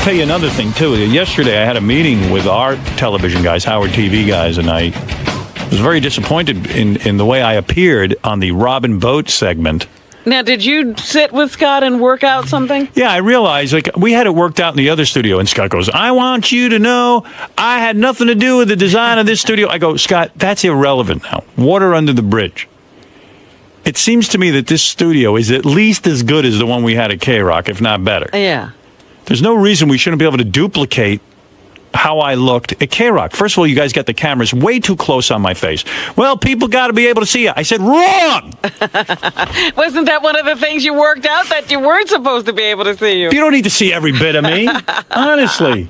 tell you another thing, too. Yesterday, I had a meeting with our television guys, Howard TV guys, and I was very disappointed in the way I appeared on the Robin Boat segment. Now, did you sit with Scott and work out something? Yeah, I realized, like, we had it worked out in the other studio, and Scott goes, I want you to know I had nothing to do with the design of this studio. I go, Scott, that's irrelevant now. Water under the bridge. It seems to me that this studio is at least as good as the one we had at K-Rock, if not better. Yeah. There's no reason we shouldn't be able to duplicate how I looked at K-Rock. First of all, you guys got the cameras way too close on my face. Well, people got to be able to see you. I said, wrong! Wasn't that one of the things you worked out, that you weren't supposed to be able to see you? You don't need to see every bit of me. Honestly.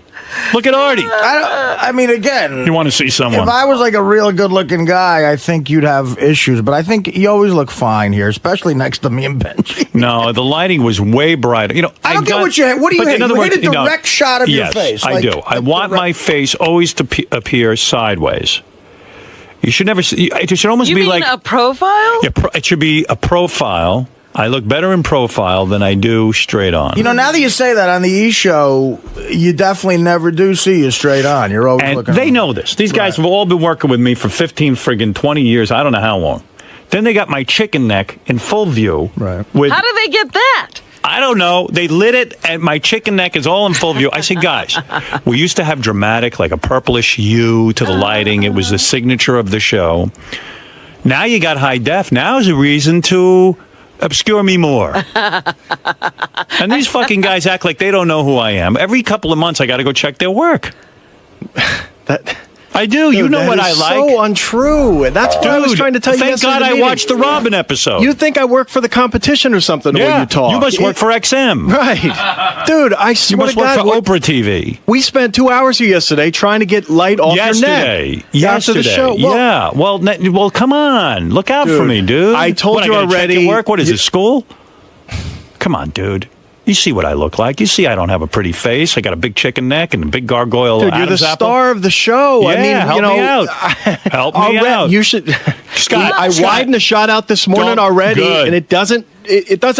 Look at Artie. I mean, again, You want to see someone. if I was like a real good-looking guy, I think you'd have issues. But I think you always look fine here, especially next to me and Benji. No, the lighting was way brighter. You know, I don't get what you hate. What do you hate? You hate a direct shot of your face. I do. I want my face always to appear sideways. You should never see. It should almost You be mean like a profile? Yeah, it should be a profile. I look better in profile than I do straight on. You know, now that you say that on the E! Show, you definitely never do see you straight on. You're always and looking. they know this. These guys have all been working with me for 20 years. I don't know how long. Then they got my chicken neck in full view. Right. With, How did they get that? I don't know. They lit it, and my chicken neck is all in full view. I said, guys, we used to have dramatic, like a purplish hue to the lighting. It was the signature of the show. Now you got high def. Now is a reason to obscure me more. And these fucking guys act like they don't know who I am. Every couple of months, I got to go check their work. I do. You know what I like. So untrue. That's what I was trying to tell you. Thank God I watched the Robin episode. You think I work for the competition or something? The way you talk. You must work for XM, right, dude? I swear you must to God, work for Oprah TV. We spent 2 hours here yesterday trying to get light off your neck. After the show. Well, yeah. Well, come on. Look out for me, dude. I told you I gotta already. check your work? What is this, school? Come on, dude. You see what I look like. You see I don't have a pretty face. I got a big chicken neck and a big gargoyle. Dude, you're the star of the show. Yeah, I mean, help me out. Help me out. You should. Scott, I widened the shot out this morning already, and it doesn't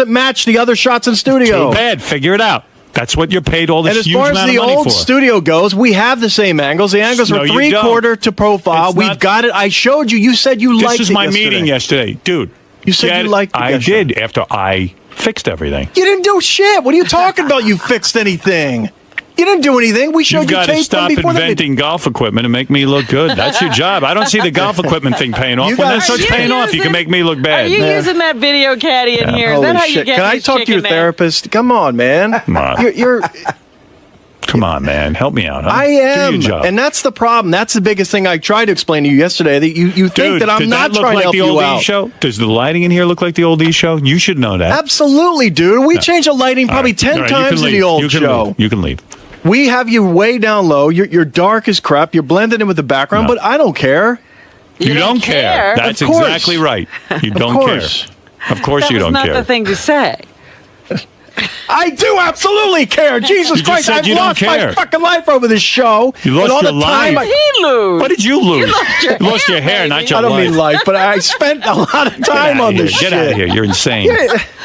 match the other shots in studio. Too bad. Figure it out. That's what you're paid all this and as huge far as amount the of money old for. studio goes, we have the same angles. The angles are 3/4 to profile. We've got it. I showed you. You said you liked it. This is my meeting yesterday, dude. You said you liked it. I did after I fixed everything. You didn't do shit. What are you talking about? You fixed anything? You didn't do anything. We showed You've you got to tape stop before inventing golf equipment and make me look good. That's your job. I don't see the golf equipment thing paying off. When that starts paying off, you can make me look bad. Are you using that video caddy in here? Is that how you get Can I talk to your therapist? Come on, man. Come on. You're Come on, man. Help me out. Huh? I am. Do your job. And that's the problem. That's the biggest thing I tried to explain to you yesterday. That you think that I'm not trying to help you out. Show? Does the lighting in here look like the old E! Show? You should know that. Absolutely, dude. We changed the lighting probably 10 times in the old show. You can leave. We have you way down low. You're dark as crap. You're blended in with the background, but I don't care. You don't care. That's exactly right. You don't care. Of course you don't care. That's not the thing to say. I do absolutely care. Jesus Christ, I've lost my fucking life over this show. You lost your life. What did he lose? What did you lose? You lost your hair, not your life. I don't mean life, but I spent a lot of time on this shit. Get out of here. You're insane.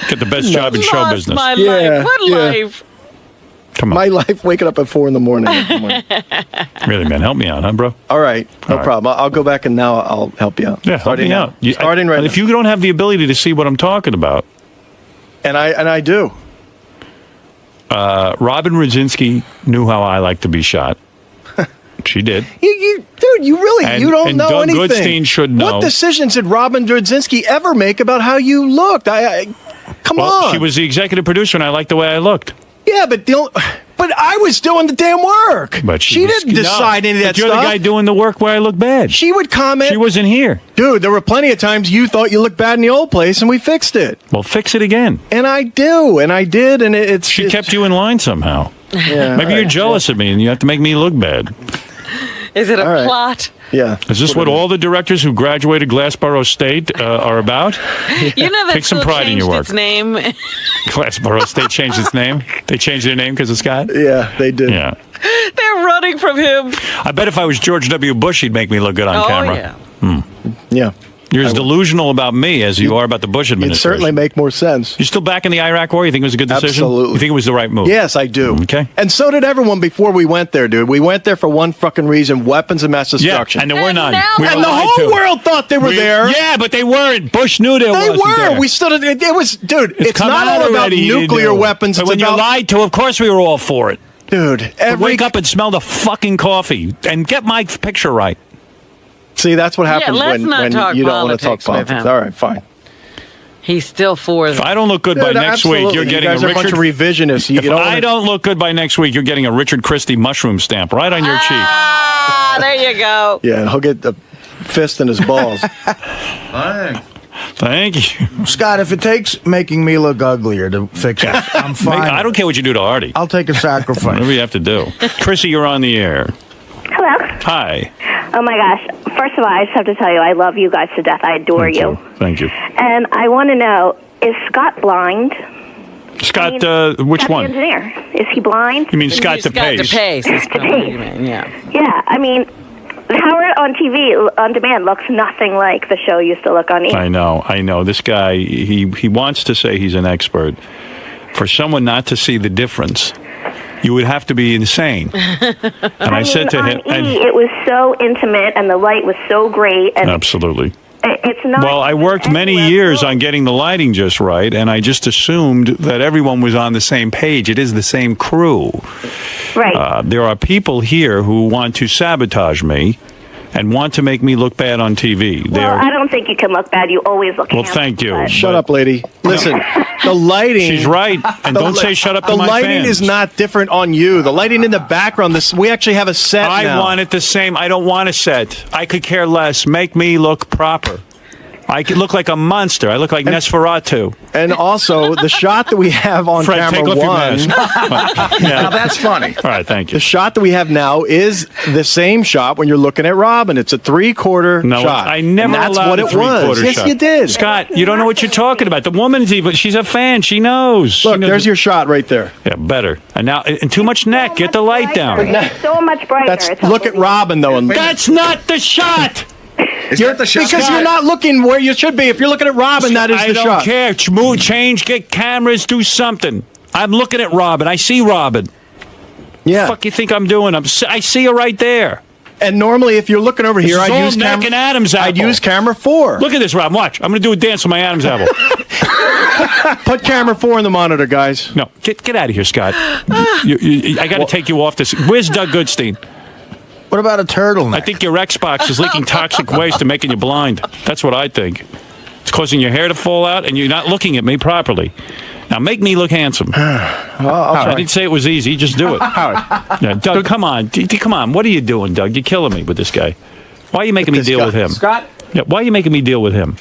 Get the best job in show business. My life. What life? Come on. My life waking up at 4 a.m. Really, man. Help me out, huh, bro? All right. No problem. I'll go back and now I'll help you out. Yeah, help me out. Starting right now. If you don't have the ability to see what I'm talking about. And I do. Robin Rodzinski knew how I like to be shot. She did. Dude, you really you don't know Doug anything. Goodstein should know. What decisions did Robin Rodzinski ever make about how you looked? Come on. She was the executive producer, and I liked the way I looked. Yeah, but I was doing the damn work. But she didn't decide any of that you're stuff. the guy doing the work where I look bad. She would comment. She wasn't here. Dude, there were plenty of times you thought you looked bad in the old place, and we fixed it. Well, fix it again. And I do, and I did, and it's... She kept you in line somehow. Yeah, Maybe you're jealous of me, and you have to make me look bad. Is it a plot? Yeah. Is this what all the directors who graduated Glassboro State are about? You know that Take some pride in your work. Its name. Glassboro State changed its name? They changed their name because of Scott? Yeah, they did. Yeah. They're running from him. I bet if I was George W. Bush, he'd make me look good on camera. Yeah. Yeah. You're as delusional about me as you are about the Bush It'd administration. certainly make more sense. You still back in the Iraq war? You think it was a good decision? Absolutely. You think it was the right move? Yes, I do. Okay. And so did everyone before we went there, dude. We went there for one fucking reason: weapons of mass destruction. Yeah, and there were And none. now- We were And the lied whole to. world thought they were there. Yeah, but they weren't. Bush knew they They wasn't were. there. We stood. It was, dude. It's come not out all about already, you nuclear knew. weapons. But It's when about you lied to, of course we were all for it. dude. Wake up and smell the fucking coffee and get my picture right. See, that's what happens let's when not talk you don't want to talk politics with politics. him. All right, fine. He's still for If them. I don't look good by Dude, next week, absolutely. you're getting you guys a are a bunch Richard. of revisionists. You If don't I wanna- don't look good by next week, you're getting a Richard Christie mushroom stamp right on your cheek. Ah, there you go. Yeah, he'll get the fist in his balls. Thank you. Scott, if it takes making me look uglier to fix it, I'm fine. I don't care what you do to Artie. I'll take a sacrifice. Whatever you have to do. Chrissy, you're on the air. Hello. Hi. Oh my gosh. First of all, I just have to tell you, I love you guys to death. I adore you. Thank you. And I want to know, is Scott blind? Scott, which Scott the one? engineer. Is he blind? You mean Scott DePace? DePace is probably what you mean, yeah. Yeah. I mean, Howard on TV, on demand, looks nothing like the show used to look on E! I know. This guy, he wants to say he's an expert. For someone not to see the difference, you would have to be insane. And I said to on him, E! It was so intimate, and the light was so great. And absolutely. it's not. Well, I worked many years on getting the lighting just right, and I just assumed that everyone was on the same page. It is the same crew. Right. There are people here who want to sabotage me and want to make me look bad on TV. Well, I don't think you can look bad. You always look Well, handsome, thank you. but- Shut up, lady. Listen, the lighting. She's right, and don't say shut up to The my lighting fans. is not different on you. The lighting in the background. We actually have a set now. I want it the same. I don't want a set. I could care less. Make me look proper. I could look like a monster. I look like Nosferatu. And also, the shot that we have on Fred, camera take off your one. mask. Now that's funny. All right, thank you. The shot that we have now is the same shot when you're looking at Robin. It's a 3/4 No, shot. I never and that's allowed what a it three-quarter was. Yes, shot. you did. Scott, you don't know what you're talking about. The woman's even, she's a fan. She knows. Look, there's your shot right there. Yeah, better. And now, and too much neck. Get the light down. It's so much brighter. It's Look at unbelievable. Robin, though. And That's not the shot. Is that the shot? because you're not looking where you should be. If you're looking at Robin, that is I the don't shot. care. Move, change, get cameras, do something. I'm looking at Robin. I see Robin. Yeah. Fuck you think I'm doing? I see her right there. And normally, if you're looking over here, This is I'd all use neck camera. and Adam's apple. I'd use camera 4. Look at this, Rob. Watch. I'm going to do a dance with my Adam's apple. Put camera 4 in the monitor, guys. No, get out of here, Scott. I got to take you off this. Where's Doug Goodstein? What about a turtleneck? I think your Xbox is leaking toxic waste and making you blind. That's what I think. It's causing your hair to fall out, and you're not looking at me properly. Now, make me look handsome. I didn't say it was easy. Just do it. Yeah, Doug, come on. Come on. What are you doing, Doug? You're killing me with this guy. Why are you making me This deal guy. with him? Scott? Yeah, why are you making me deal with him?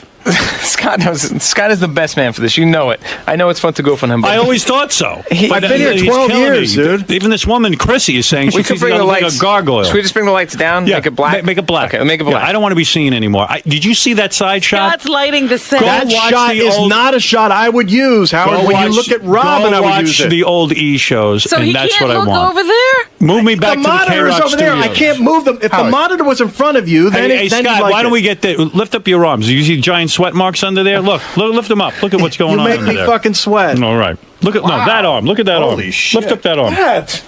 Scott knows. Scott is the best man for this. You know it. I know it's fun to go for him. But I always thought so. I've been here He's 12 killing years, me. dude. Even this woman, Chrissy, is saying we she could thinks bring he's the like lights. a gargoyle. Should we just bring the lights down? Yeah, Make it black. Make it black. Okay, make it black. Yeah, I don't want to be seen anymore. Did you see that side shot? Scott's lighting the set. That watch shot the is old- not a shot I would use, Howard. Go When watch- you look at Robin, go I would watch use it. the old E shows, So and he that's can't what I look want. over there? Move me back The to the monitor is K-Rock over there. I Studios. can't move them. If the Howard. monitor was in front of you, then, Hey, then Scott, you'd like why don't it. we get the lift up your arms? You see giant sweat marks under there? Look, lift them up. Look at what's going You on make under me there. fucking sweat. All right. Look at no that arm. Look at that Holy arm. shit. Lift up that arm. What?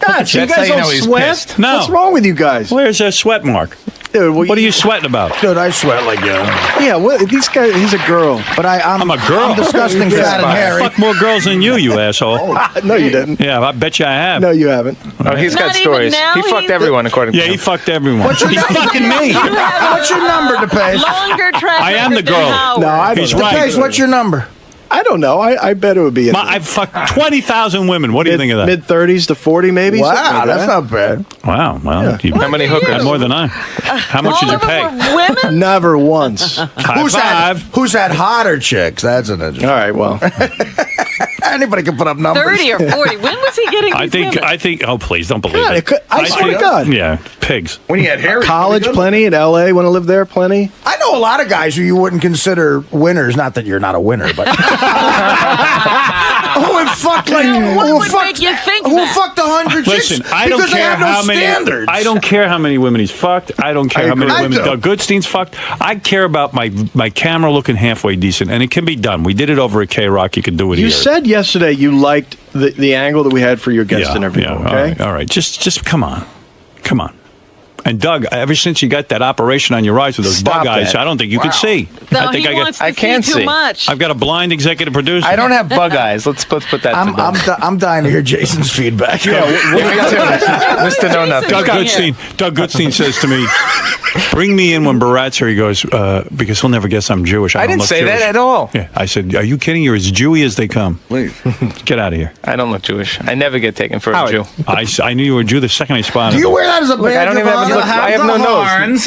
God, so you That's how guys you know don't he's sweat? pissed. No. What's wrong with you guys? Where's that sweat mark? Dude, What are you sweating about? Dude, I sweat like you. Yeah, these guys, he's a girl. But I'm a girl. I'm disgusting, fat, and hairy. Fuck more girls than you asshole. No, you didn't. Yeah, I bet you I have. No, you haven't. Oh, he's got Not even stories. now, He fucked he's- everyone, according Yeah, to he him. fucked everyone. What's your He's fucking me. What's your number, DePace? Longer track I am the record than girl. Howard. No, I don't He's know. right. DePace, what's your number? I don't know. I bet it would be I've fucked 20,000 women. What do you think of that? mid-30s to 40, maybe. something Wow, like that's that. not bad. Wow. Well, you How many hookers? had more than I. How much did All you of them pay? were women? Never once. All High five. Who's had hotter chicks? That's an interesting. right, well, Anybody can put up numbers. 30 or 40. When was he getting these women? I think. Oh, please don't believe God, it. it could- I swear to think- God. Yeah, pigs. When you had Harry. College, plenty. In L.A., want to live there, plenty. I know a lot of guys who you wouldn't consider winners. Not that you're not a winner, but who would fuck like what would make you think who that? fucked 100 chicks? Listen, I don't because they care have no how many. standards. I don't care how many women he's fucked. I don't care how many agree. women I do. Doug Goodstein's fucked. I care about my camera looking halfway decent, and it can be done. We did it over at K-Rock. You can do it You here. said yesterday you liked the angle that we had for your guest interview. Yeah, Okay. all right. Just come on. And Doug, ever since you got that operation on your eyes with those Stop bug eyes, that. I don't think you could see. No, I think he wants to I can't see see. too much. I've got a blind executive producer. I don't have bug eyes. Let's put that to them. I'm dying to hear Jason's feedback. Yeah, me too. Mr. Know Nothing. Doug Goodstein says to me, "Bring me in when Barat's here." He goes, "Because he'll never guess I'm Jewish." I don't didn't look say that Jewish." at all. Yeah, I said, "Are you kidding? You're as Jewy as they come. Please. Get out of here." I don't look Jewish. I never get taken for a Jew. I knew you were a Jew the second I spotted. Do you wear that as a badge? I don't even have a look. I have no nose.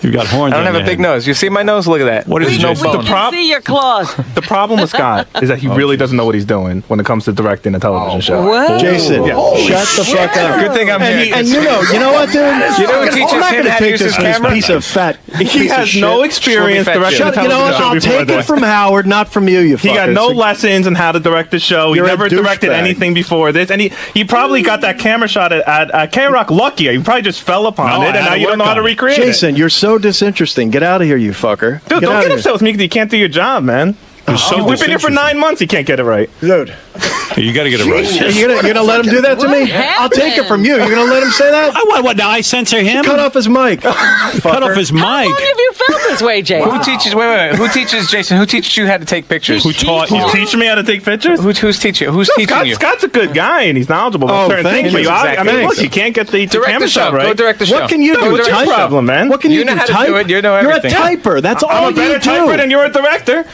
You got horns. I don't have a big nose. You see my nose? Look at that. What is There's it, no Jason? bone. We can see your claws. The problem with Scott is that he really doesn't know what he's doing when it comes to directing a television show. What? Jason, shut the fuck up. Good thing I'm here. And you know what, dude? You know who teaches I'm not him going to how to take use this his from this camera? piece of fat. He has no experience Short, directing a fat You know television what? show I'll before take it this. from Howard, not from you. You He got fuckers. no lessons on how to direct the show. He You're a never directed douchebag. anything before this, and he probably got that camera shot at K-Rock lucky. He probably just fell upon No, I it, and had now to you don't work know how on to it. recreate Jason, it. you're so disinteresting. Get out of here, you fucker. Dude, don't out get of upset with me because you can't do your job, man. so We've been here for 9 months. He can't get it right. Dude, You got to get it right. you're gonna let him do that to me? What I'll take it from you. You're gonna let him say that? What? Now I censor him? Cut off his mic. Cut off his mic. How long have you felt this way, Jay? Who teaches? Wait. Who teaches Jason? Who teaches you how to take pictures? Who taught you? Who's teaching me how to take pictures? Who's teaching you? Who's teaching you? Scott's a good guy, and he's knowledgeable about certain thank things. But you. I mean, Thanks. look, he can't get the Direct camera the show. shot right. Go direct the show. What can you do? What's your Type? problem, man? What can You you know do? how to Type? do it. You know You're a everything. typer. That's all I'm a you better do. typer than you're a director.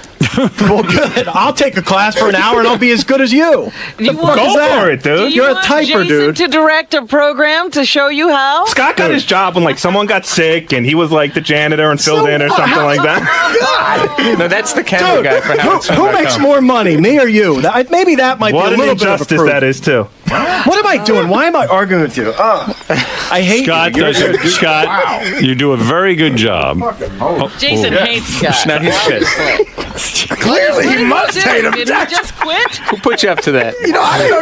Well, good. I'll take a class for an hour and I'll be as good as you. You want, Go is that? for it, do dude. you You're a want typer, Jason dude. to direct a program to show you how? Scott got his job when like someone got sick and he was like the janitor and filled in or something like that. No, that's the camera guy for Who makes more money, me or you? Maybe that might What be a an little bit of a injustice proof. that is too. What am I doing? Why am I arguing with you? I hate Scott, you. Scott, you do a very good job. Jason hates Scott. Now he's pissed. Clearly, he must hate him. Did he just quit? Who put you up to that? You know, I didn't know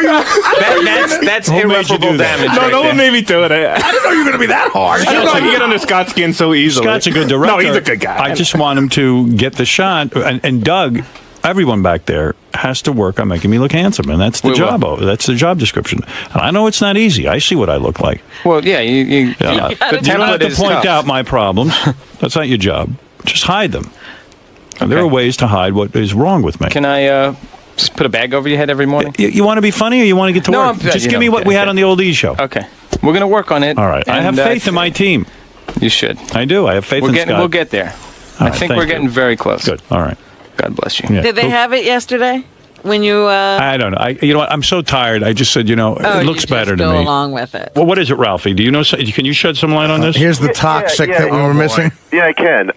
you. That's Who made you irreparable do that? damage. No, right no there. one made me do it. I didn't know you were going to be that hard. I don't know how you get under Scott's skin so easily. Scott's a good director. No, he's a good guy. I just want him to get the shot. And Doug, everyone back there has to work on making me look handsome, and that's the We job. will. That's the job description. And I know it's not easy. I see what I look like. Well, yeah, Yeah. the You don't have template to is point tough. out my problems. That's not your job. Just hide them. And there are Okay. ways to hide what is wrong with me. Can I just put a bag over your head every morning? You want to be funny, or you want to get to No, work? I'm- Just you give know, me what we okay. had on the old E show. Okay, we're gonna work on it. All right. I have and, faith in my team. You should. I do. I have faith in Scott. We'll get there. All I right, think thank we're you. getting very close. Good. All right. God bless you. Yeah. Did they have it yesterday? When you I don't know. You know what? I'm so tired. I just said, it looks better to go me. along with it. Well, what is it, Ralphie? Do you know? Can you shed some light on this? Here's the toxic that we were missing. Yeah, I can.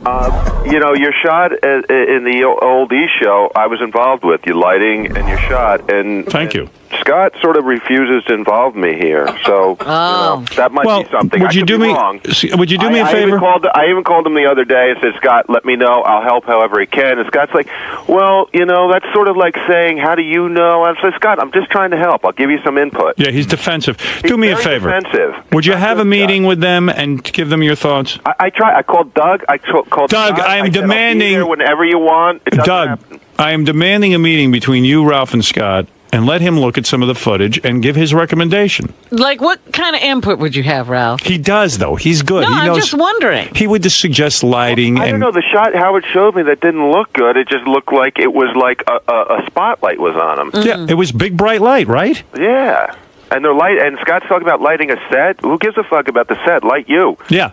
Your shot in the old E show, I was involved with your lighting and your shot, and Thank you. Scott sort of refuses to involve me here, so that might be something. Would I you could do be me? wrong. Would you do me a favor? I even called him the other day and said, "Scott, let me know. I'll help however he can." And Scott's like, "Well, that's sort of like saying, how do you know?" I said, "Scott, I'm just trying to help. I'll give you some input." Yeah, he's defensive. He's Do me a very favor. defensive. Would you He's have not a good, meeting Scott. with them and give them your thoughts? I tried. I called Doug. I called Doug, Scott. I am said, "I'll be demanding- there whenever you want." It doesn't Doug, happen. I am demanding a meeting between you, Ralph, and Scott, and let him look at some of the footage and give his recommendation. Like, what kind of input would you have, Ralph? He does, though. He's good. No, he I'm knows. just wondering. He would just suggest lighting I and don't know. The shot Howard showed me that didn't look good. It just looked like it was like a spotlight was on him. yeah, it was big bright light, right? Yeah. And they're light. And Scott's talking about lighting a set. Who gives a fuck about the set? Light you. Yeah.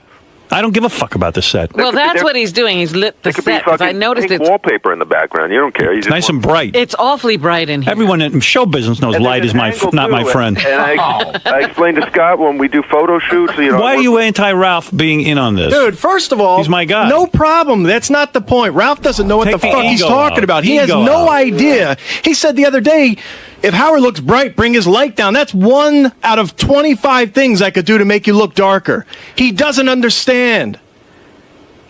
I don't give a fuck about the set. Well, could be that's there- what he's doing. He's lit the It could be set, 'cause I fucking noticed pink it's wallpaper in the background. You don't care. You It's just nice want- and bright. it's awfully bright in here. Everyone in show business knows And light there's is an angle, not my too, friend. And I explained to Scott when we do photo shoots. Why are you anti-Ralph being in on this? Dude, first of all, He's my guy. No problem. That's not the point. Ralph doesn't know what Take the the fuck he's ego talking out. about. He has Ego no out. idea. He said the other day, If Howard looks bright, bring his light down. That's 1 out of 25 things I could do to make you look darker. He doesn't understand.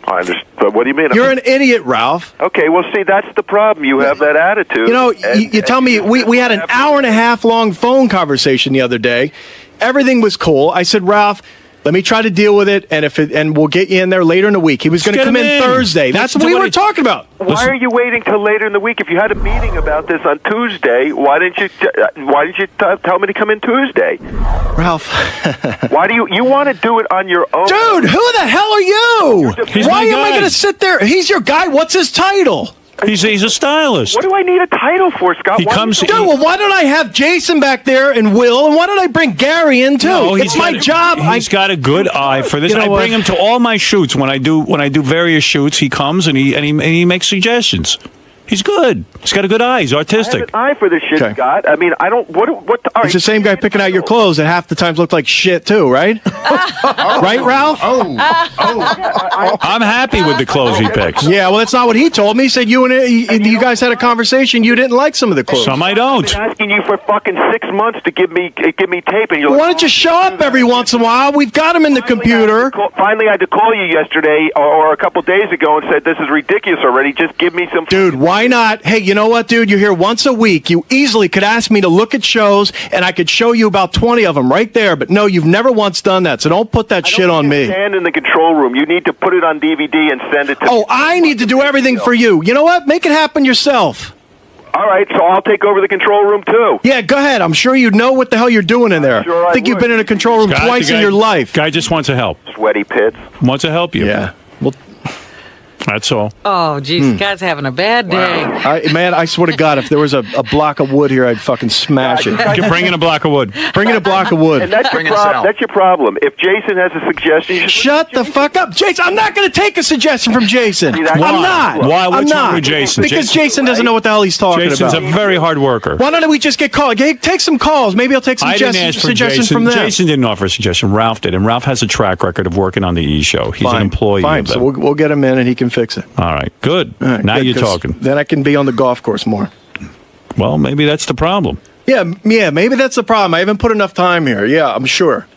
I understand. But what do you mean? You're an idiot, Ralph. Okay, well, see, that's the problem. You have that attitude. You know, you tell me, we had an hour and a half long phone conversation the other day. Everything was cool. I said, Ralph, let me try to deal with it, and we'll get you in there later in the week. He was going to come in Thursday. That's what we were talking about. Why are you waiting till later in the week? If you had a meeting about this on Tuesday, why didn't you tell me to come in Tuesday? Ralph. Why do you want to do it on your own? Dude, who the hell are you? Why am I going to sit there? He's your guy. What's his title? He's a stylist. What do I need a title for, Scott? He comes. Dude, well, why don't I have Jason back there and Will, and why don't I bring Gary in too? No, it's my job. He's got a good eye for this. You know I what? bring him to all my shoots. When I do various shoots, he comes and he makes suggestions. He's good. He's got a good eye. He's artistic. I have an eye for this shit, Okay. Scott. I mean, I don't. What? All right. It's the same guy picking out your clothes that half the times look like shit too, right? Right, Ralph? I'm happy with the clothes he picks. Yeah, well, that's not what he told me. He said you guys had a conversation. You didn't like some of the clothes. Some I don't. I've been asking you for fucking 6 months to give me tape, and you're Why like, don't you show up every once in a while? We've got him in the computer. Finally, I had to call you yesterday or a couple days ago and said, this is ridiculous already. Just give me some... Dude, why not? Hey, you know what, dude? You're here once a week. You easily could ask me to look at shows, and I could show you about 20 of them right there. But no, you've never once done that, so don't put that shit on me. Stand in the control room. You need to put it on DVD and send it to... Oh, I need to do everything for you. You know what? Make it happen yourself. All right, so I'll take over the control room, too. Yeah, go ahead. I'm sure you know what the hell you're doing in there. Sure I think you've been in a control room Scott, twice the guy- in your life. Guy just wants to help. Sweaty pits. Wants to help you. Yeah. Well, That's all. Oh, geez, Scott's having a bad day. man, I swear to God, if there was a block of wood here, I'd fucking smash it. You bring in a block of wood. Bring in a block of wood. And that's your problem. If Jason has a suggestion, you should... Shut the fuck up, Jason. I'm not going to take a suggestion from Jason. See, that's- I'm not. Why? I'm What's not. wrong with Jason? Because Jason doesn't know what the hell he's talking Jason's about. a very hard worker. Why don't we just get called? Take some calls. Maybe I'll take some I didn't ask for suggestions Jason. from them. Jason didn't offer a suggestion. Ralph did, and Ralph has a track record of working on the E! Show. He's an employee. Fine. Of So them. we'll get him in, and he can fix it. All right, good. All right, now good, you're 'cause talking. Then I can be on the golf course more. Well, maybe that's the problem. Yeah, maybe that's the problem. I haven't put enough time here. Yeah, I'm sure.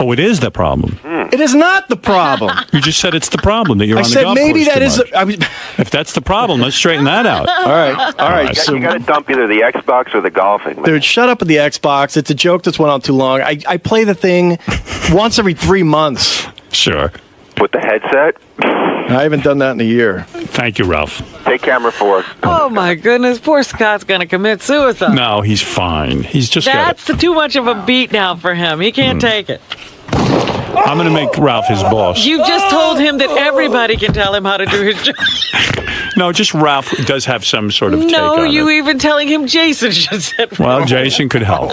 Oh, it is the problem. It is not the problem. You just said it's the problem that you're I on the said golf maybe course that too is. much. If that's the problem, let's straighten that out. All right. So, You got to dump either the Xbox or the golfing, man. dude, shut up with the Xbox. It's a joke that's went on too long. I play the thing once every 3 months. Sure. With the headset, I haven't done that in a year. Thank you, Ralph. take camera 4. Oh, my goodness. Poor Scott's going to commit suicide. No, he's fine. He's just That's too much of a beat now for him. He can't take it. I'm going to make Ralph his boss. You just told him that everybody can tell him how to do his job. No, just Ralph does have some sort of take No, on you it. even telling him Jason should sit. Well, Jason could help.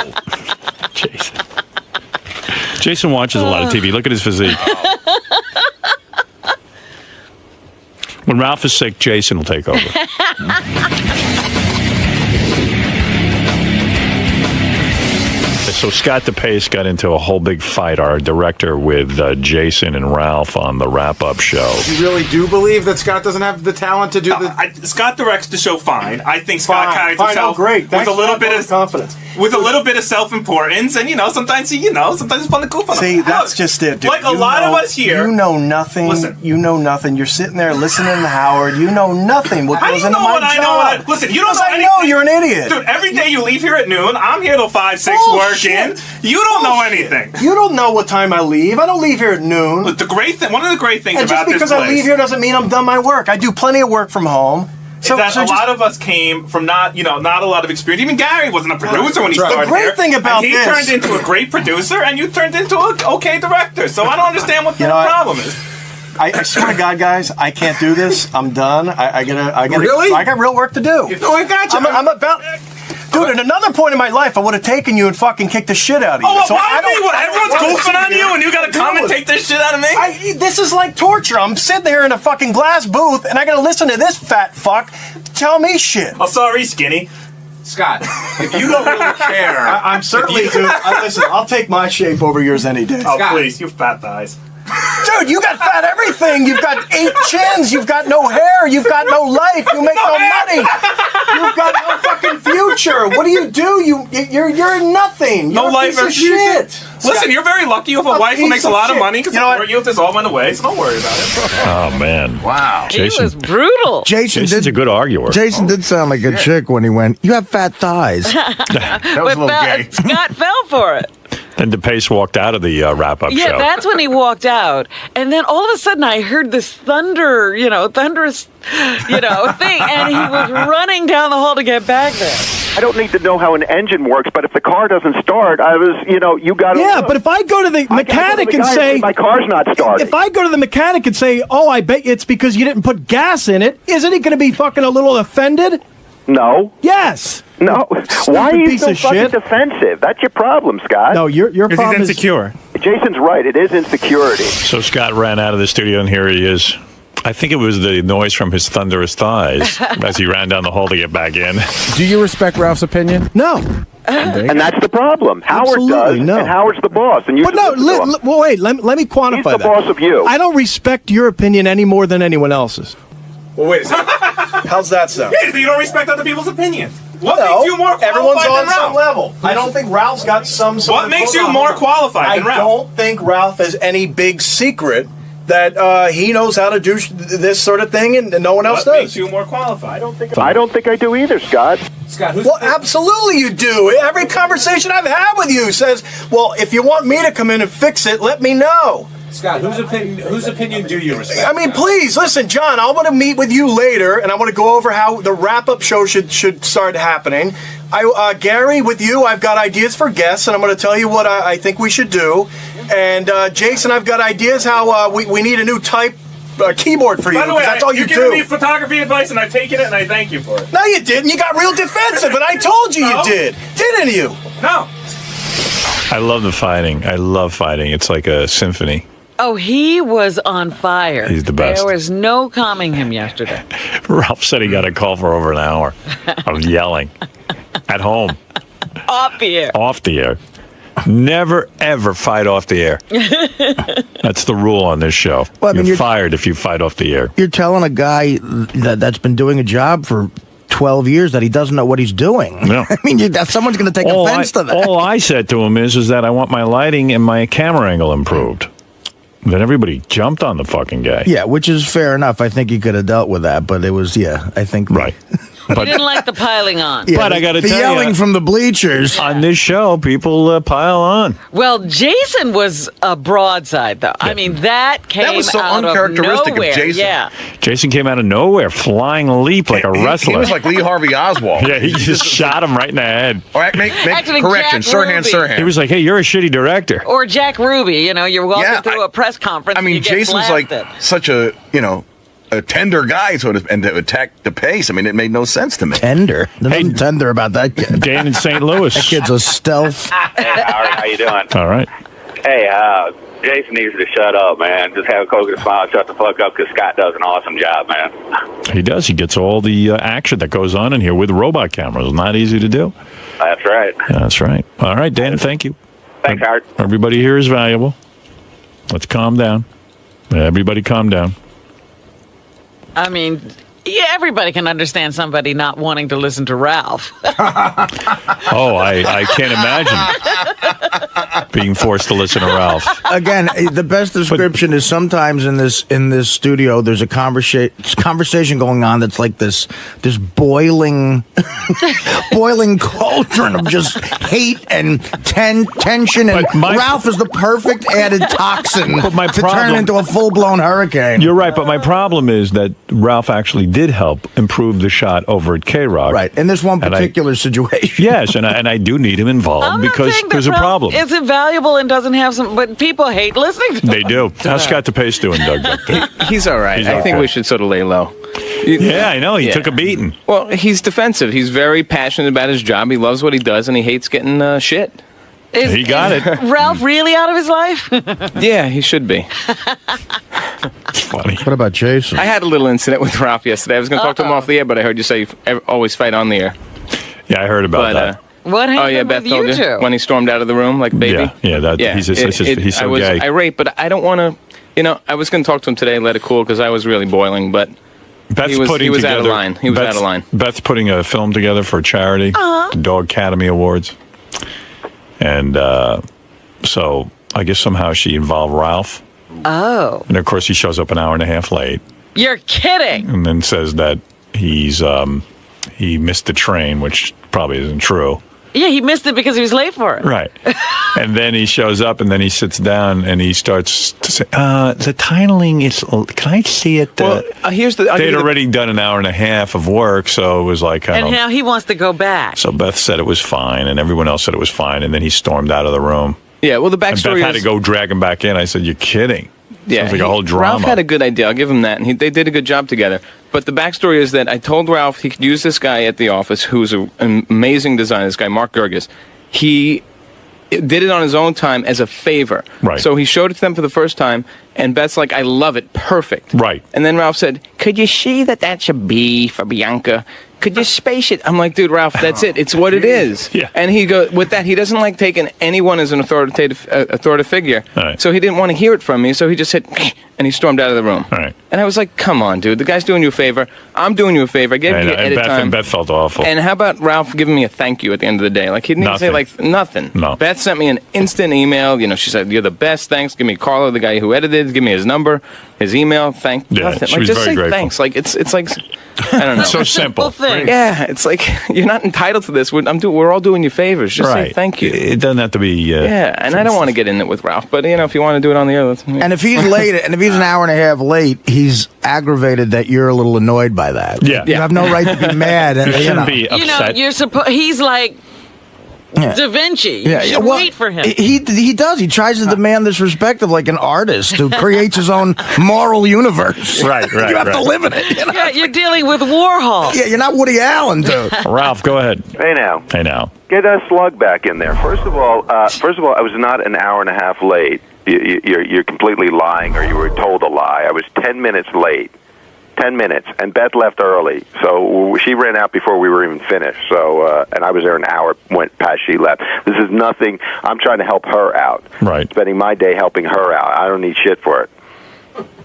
Jason watches a lot of TV. Look at his physique. When Ralph is sick, Jason will take over. So Scott DePace got into a whole big fight, our director, with Jason and Ralph on the wrap-up show. You really do believe that Scott doesn't have the talent to do Scott directs the show fine. I think Scott carries himself great. with a little bit of confidence. With a little bit of self-importance, and sometimes sometimes it's fun to goof on him. See, that's just it, dude. Like a lot of us here. You know nothing. Listen. You know nothing. You're sitting there listening to Howard. You know nothing. What How do goes you into know my what I job? know? What listen, you don't know I anything. know you're an idiot. Dude, every day you leave here at noon. I'm here till 5, 6 working. You don't know anything. You don't know what time I leave. I don't leave here at noon. But one of the great things And about just because this place I leave here doesn't mean I'm done my work. I do plenty of work from home. is that a lot of us came from not a lot of experience. Even Gary wasn't a producer when he started. The great here, thing about and he turned into a great producer, and you turned into an okay director. So I don't understand what the problem is. I swear to God, guys, I can't do this. I'm done. I gotta. Really? I got real work to do. No, I got you. I'm about. Dude, at another point in my life, I would have taken you and fucking kicked the shit out of you. Oh, So why I don't- me? Everyone's I don't goofing on you, and you gotta come and take this shit out of me? This is like torture. I'm sitting here in a fucking glass booth, and I gotta listen to this fat fuck tell me shit. Oh, sorry, Skinny. Scott, if you don't really care, I'm certainly, dude. Listen, I'll take my shape over yours any day. Oh, please, you fat thighs. Dude, you got fat everything. You've got 8 chins. You've got no hair. You've got no life. You make no money. You've got no fucking future. What do? You're nothing. No You're a life piece of or future. shit. Listen, you're very lucky. You have a wife who makes a lot of money. Because you if this all went away, so don't worry about it. Oh, man. Wow. He was brutal. Jason's a good arguer. Jason did sound like a chick when he went, you have fat thighs. That was a little gay. Scott fell for it. Then DePace walked out of the wrap-up Yeah, show. that's when he walked out. And then all of a sudden I heard this thunderous, thing. And he was running down the hall to get back there. I don't need to know how an engine works, but if the car doesn't start, you got to. Yeah, but if I go to the mechanic and say my car's not starting. If I go to the mechanic and say, "Oh, I bet it's because you didn't put gas in it," isn't he going to be fucking a little offended? No. Yes. No. Why are you piece so of fucking shit. defensive? That's your problem, Scott. No, your problem he's insecure. Jason's right. It is insecurity. So Scott ran out of the studio, and here he is. I think it was the noise from his thunderous thighs as he ran down the hall to get back in. Do you respect Ralph's opinion? No. And that's the problem. Howard Absolutely, does, no. and Howard's the boss. And you But no, wait. Let me quantify He's the that. boss of you. I don't respect your opinion any more than anyone else's. Well, wait a second. How's that sound? Yeah, so you don't respect other people's opinions. What No, makes you more qualified everyone's than on Ralph? some level. I don't think Ralph's got some sort What of makes you program. more qualified than Ralph? I don't think Ralph has any big secret that he knows how to do this sort of thing and no one else What does. makes you more qualified? I don't think I do either, Scott. Scott, who's Well, absolutely you do. Every conversation I've had with you says, well, if you want me to come in and fix it, let me know. Scott, whose opinion do you respect? I mean, please, listen, John, I want to meet with you later, and I want to go over how the wrap-up show should start happening. Gary, with you, I've got ideas for guests, and I'm going to tell you what I think we should do. And Jason, I've got ideas how we need a new type keyboard for you. By the way, that's all you giving do. me photography advice, and I've taken it, and I thank you for it. No, you didn't. You got real defensive, and I told you No. you did. Didn't you? No. I love the fighting. I love fighting. It's like a symphony. Oh, he was on fire. He's the best. There was no calming him yesterday. Ralph said he got a call for over an hour of yelling at home, Off the air. off the air. Never, ever fight off the air. That's the rule on this show. Well, I mean, you're fired if you fight off the air. You're telling a guy that's been doing a job for 12 years that he doesn't know what he's doing. No. I mean, someone's going to take offense to that. All I said to him is that I want my lighting and my camera angle improved. Then everybody jumped on the fucking guy. Yeah, which is fair enough. I think he could have dealt with that, but it was, I think. Right. He didn't like the piling on. Yeah, But I got to the tell yelling you, from the bleachers. on this show, people pile on. Well, Jason was a broadside, though. I mean, that came was so out uncharacteristic of nowhere. Jason. Yeah. Jason came out of nowhere, flying leap like a wrestler. He was like Lee Harvey Oswald. Yeah, he just shot him right in the head. All right, make Actually, correction. Jack Sirhan, Ruby. Sirhan. He was like, hey, you're a shitty director. Or Jack Ruby, you're walking Yeah, through a press conference. I mean, and you get Jason's like blasted. such a tender guy, and to attack the pace. I mean, it made no sense to me. Tender. There's nothing tender about that kid. Dan in St. Louis. That kid's a stealth. Hey, Howard, how you doing? All right. Hey, Jason needs to shut up, man. Just have a coconut smile and shut the fuck up because Scott does an awesome job, man. He does. He gets all the action that goes on in here with robot cameras. Not easy to do. That's right. That's right. All right, Dan, thank you. Thanks, Howard. Everybody here is valuable. Let's calm down. Everybody calm down. I mean, yeah, everybody can understand somebody not wanting to listen to Ralph. Oh, I can't imagine being forced to listen to Ralph. Again, the best description is sometimes in this studio there's a conversation going on that's like this boiling cauldron of just hate and tension, and Ralph is the perfect added toxin to turn into a full-blown hurricane. You're right, but my problem is that Ralph actually did help improve the shot over at K-Rock. Right, in this one particular situation. Yes, and I do need him involved because there's a problem. It's invaluable and doesn't have some, but people hate listening to They do. How's Scott DePace doing, Doug? back there? He's all right. He's I think okay. we should sort of lay low. Yeah, I know. He took a beating. Well, he's defensive. He's very passionate about his job. He loves what he does, and he hates getting shit. He got it. Ralph really out of his life? Yeah, he should be. It's funny. What about Jason? I had a little incident with Ralph yesterday. I was going to talk to him off the air, but I heard you say you always fight on the air. Yeah, I heard about that. What happened Oh, yeah, Beth with told you you two? when he stormed out of the room like a baby? He's so I was gay. irate, but I don't want to, I was going to talk to him today, let it cool, because I was really boiling, but Beth's he was putting out of together- line. He was out of line. Beth's putting a film together for charity, the Dog Academy Awards. And so I guess somehow she involved Ralph. Oh. And of course he shows up an hour and a half late You're kidding. and then says that he missed the train, which probably isn't true. Yeah, he missed it because he was late for it. Right. And then he shows up and then he sits down and he starts to say, the titling is, can I see it? Well, here's the. They'd already done an hour and a half of work, so it was like, And now he wants to go back. So Beth said it was fine and everyone else said it was fine. And then he stormed out of the room. Yeah, well, the And backstory Beth had is. to go drag him back in. I said, you're kidding. Yeah, Sounds like a whole drama. Ralph had a good idea. I'll give him that, and they did a good job together. But the backstory is that I told Ralph he could use this guy at the office, who's an amazing designer. This guy, Mark Gerges. He did it on his own time as a favor. Right. So he showed it to them for the first time, and Beth's like, "I love it, perfect." Right. And then Ralph said, "Could you see that that's a B for Bianca? Could you space it?" I'm like, "Dude, Ralph, that's it. It's what it is." Yeah. And he goes with that. He doesn't like taking anyone as an authoritative figure. Right. So he didn't want to hear it from me. So he just said, and he stormed out of the room. All right. And I was like, "Come on, dude. The guy's doing you a favor. I'm doing you a favor. I gave you And, edit time." and Beth felt awful. And how about Ralph giving me a thank you at the end of the day? Like, he didn't even say, like, nothing. No. Beth sent me an instant email. You know, she said, "You're the best. Thanks. Give me Carlo, the guy who edited. Give me his number, his email. Yeah, nothing. she Like, was just very say grateful. thanks. Like, it's like, I don't know. So simple. Yeah, it's like, you're not entitled to this. We're all doing you favors. Just say Right. thank you. It doesn't have to be. Yeah, and I don't want to get in it with Ralph, but, you know, if you want to do it on the air, let's. And if he's late, and if he's an hour and a half late, he's aggravated that you're a little annoyed by that. Yeah. You have no right to be mad. And, You shouldn't be You know, upset. you're supposed. He's like Yeah. Da Vinci. You Yeah, should well, wait for him. He does. He tries to demand this respect of like an artist who creates his own moral universe. Right, You have to live in it. You know? Yeah, you're dealing with Warhol. Yeah, you're not Woody Allen, dude. Ralph, go ahead. Hey now. Hey now. Get a slug back in there. First of all, I was not an hour and a half late. You're completely lying, or you were told a lie. I was 10 minutes late. 10 minutes, and Beth left early, so she ran out before we were even finished. So, and I was there an hour went past she left. This is nothing. I'm trying to help her out. Right. Spending my day helping her out. I don't need shit for it.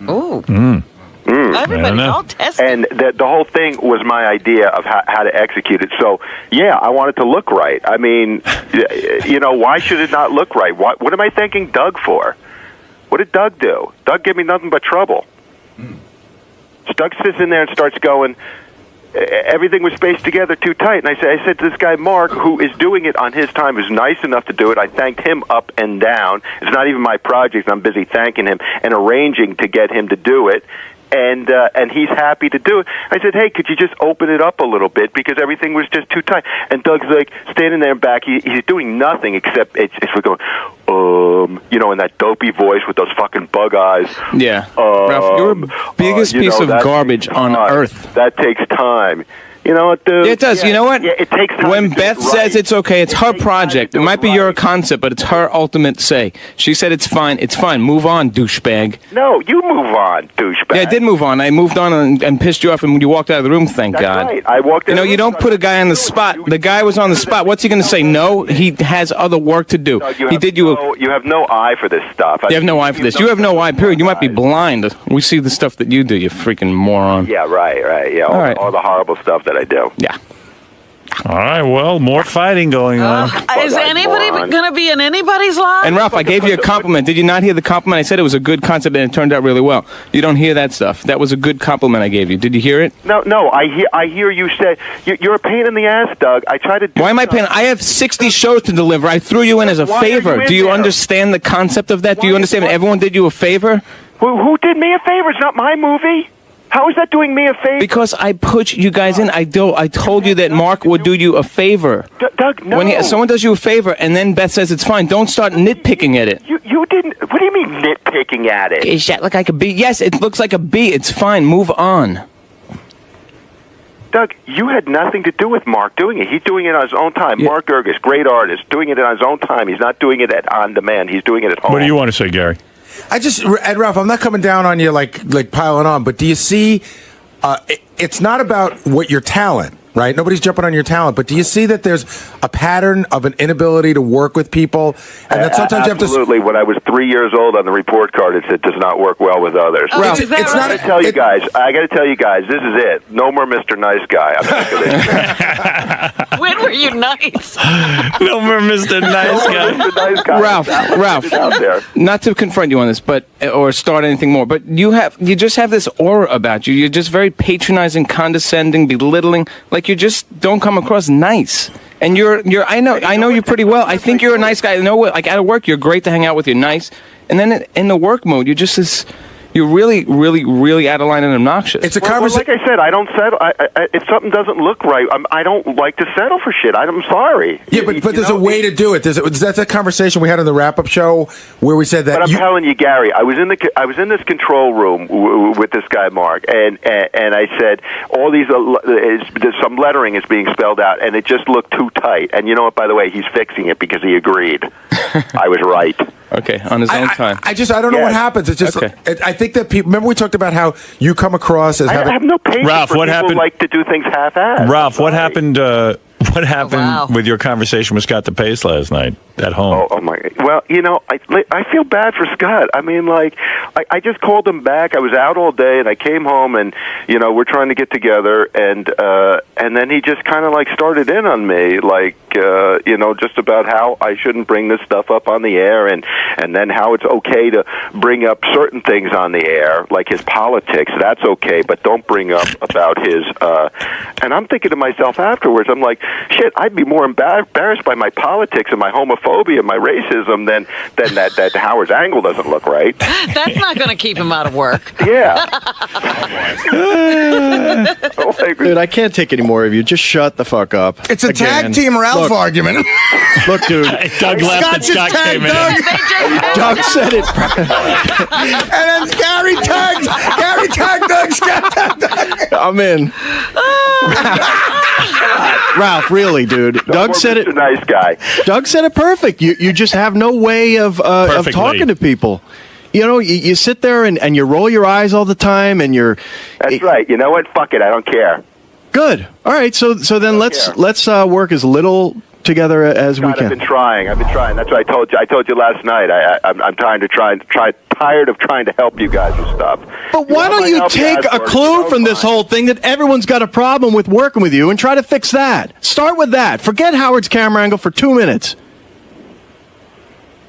Ooh. Everybody, all tested. And the whole thing was my idea of how to execute it. So, yeah, I want it to look right. I mean, you know, why should it not look right? What am I thanking Doug for? What did Doug do? Doug gave me nothing but trouble. Doug sits in there and starts going, everything was spaced together too tight. And I said to this guy, Mark, who is doing it on his time, who's nice enough to do it. I thanked him up and down. It's not even my project. I'm busy thanking him and arranging to get him to do it. And he's happy to do it. I said, hey, could you just open it up a little bit because everything was just too tight. And Doug's like standing there back. He's doing nothing except it's we're going, you know, in that dopey voice with those fucking bug eyes. Yeah, Ralph, you're the biggest piece of garbage on earth. That takes time. You know what, dude? Yeah, it does. Yeah, you know what? Yeah, it takes time. When Beth says it's okay, it's her project. It might be your concept, but it's her ultimate say. She said it's fine. It's fine. Move on, douchebag. No, you move on, douchebag. Yeah, I did move on. I moved on and pissed you off, and when you walked out of the room, thank God. Right. I walked. You know, you don't put a guy on the spot. The guy was on the spot. What's he going to say? No, he has other work to do. He did you. You have no eye for this stuff. You have no eye for this. You have no eye. Period. You might be blind. We see the stuff that you do. You freaking moron. Yeah, right. Yeah, all the horrible stuff that I do. Yeah. All right, well, more fighting going on. Is anybody going to be in anybody's life? And Ralph, I gave you a compliment. Did you not hear the compliment? I said it was a good concept and it turned out really well. You don't hear that stuff. That was a good compliment I gave you. Did you hear it? No. I hear you say you're a pain in the ass, Doug. I try to. Why am I paying? I have 60 shows to deliver. I threw you in as a favor. Do you understand the concept of that? Do you understand that everyone did you a favor? Who did me a favor? It's not my movie. How is that doing me a favor? Because I put you guys in. I told you that Mark would do you a favor. Doug, no. When someone does you a favor and then Beth says it's fine, don't start nitpicking at it. You didn't. What do you mean nitpicking at it? Is that look like a B? Yes, it looks like a B. It's fine. Move on. Doug, you had nothing to do with Mark doing it. He's doing it on his own time. Yeah. Mark Gerges, great artist, doing it on his own time. He's not doing it on demand. He's doing it at home. What do you want to say, Gary? Ed Ralph, I'm not coming down on you like piling on, but do you see? It's not about what your talent. right? Nobody's jumping on your talent. But do you see that there's a pattern of an inability to work with people, and that sometimes you have to? Absolutely. When I was 3 years old, on the report card it said does not work well with others. Oh, Ralph, is that it's right? not. I got to tell you guys, this is it. No more Mr. Nice Guy. I'm sick of this. When were you nice? No more Mr. Nice Guy. Mr. Nice Guy. Ralph, It's out there. not to confront you on this, but or start anything more, but you just have this aura about you. You're just very patronizing, condescending, belittling. Like you just don't come across nice. And I know you pretty well. I think you're a nice guy. I know, like at work, you're great to hang out with. You're nice, and then in the work mode, you're just this. You're really, really, really out of line and obnoxious. It's a Well, conversation. like I said, I don't settle. If something doesn't look right, I don't like to settle for shit. I'm sorry. Yeah, but there's a way to do it. That's a conversation we had on the wrap-up show where we said that. But I'm telling you, Gary, I was in this control room with this guy Mark, and I said all these there's some lettering is being spelled out, and it just looked too tight. And you know what? By the way, he's fixing it because he agreed. I was right. Okay, on his own time. I don't know what happens. It's just. Okay. I think that people. Remember we talked about how you come across as I having. have no patience Ralph, for what people happened? who like to do things half-assed. Ralph, what happened? What happened wow. with your conversation with Scott DePace last night at home? Oh my! Well, I feel bad for Scott. I mean, like, I just called him back. I was out all day, and I came home, and we're trying to get together, and then he just kind of like started in on me, like, just about how I shouldn't bring this stuff up on the air, and then how it's okay to bring up certain things on the air, like his politics. That's okay, but don't bring up about his. And I'm thinking to myself afterwards, I'm like, shit, I'd be more embarrassed by my politics and my homophobia and my racism than that Howard's angle doesn't look right. That's not going to keep him out of work. Yeah. Dude, I can't take any more of you. Just shut the fuck up. It's a Again. tag team Ralph argument. Look, dude. Doug left and Scott came in. Doug said it. And then Gary tagged Doug. Scott tagged Doug. I'm in. Ralph, really, dude. Doug said it. Nice guy. Doug said it perfect. You just have no way of talking to people. You sit there and you roll your eyes all the time, and you're. That's right. You know what? Fuck it. I don't care. Good. All right. So then let's work as little together as we can. I've been trying. That's what I told you. I told you last night. I'm tired of trying to help you guys with stuff. But why don't you take a clue from this whole thing that everyone's got a problem with working with you and try to fix that? Start with that. Forget Howard's camera angle for 2 minutes.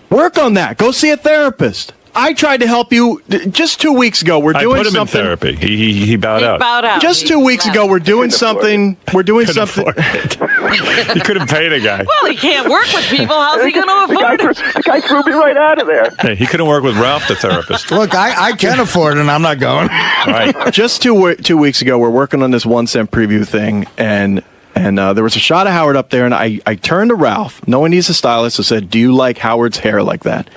Work on that. Go see a therapist. I tried to help you just 2 weeks ago. We're doing I put him something. in therapy. He bowed out. Bowed out. Just 2 weeks ago, we're doing something. We're doing something. He couldn't pay the guy. Well, he can't work with people. How's he going to afford it? The guy threw me right out of there. Hey, he couldn't work with Ralph, the therapist. Look, I can afford it, and I'm not going. Right. Just 2 weeks ago, we're working on this 1 cent preview thing, and there was a shot of Howard up there, and I turned to Ralph, knowing he's a stylist, and said, "Do you like Howard's hair like that?"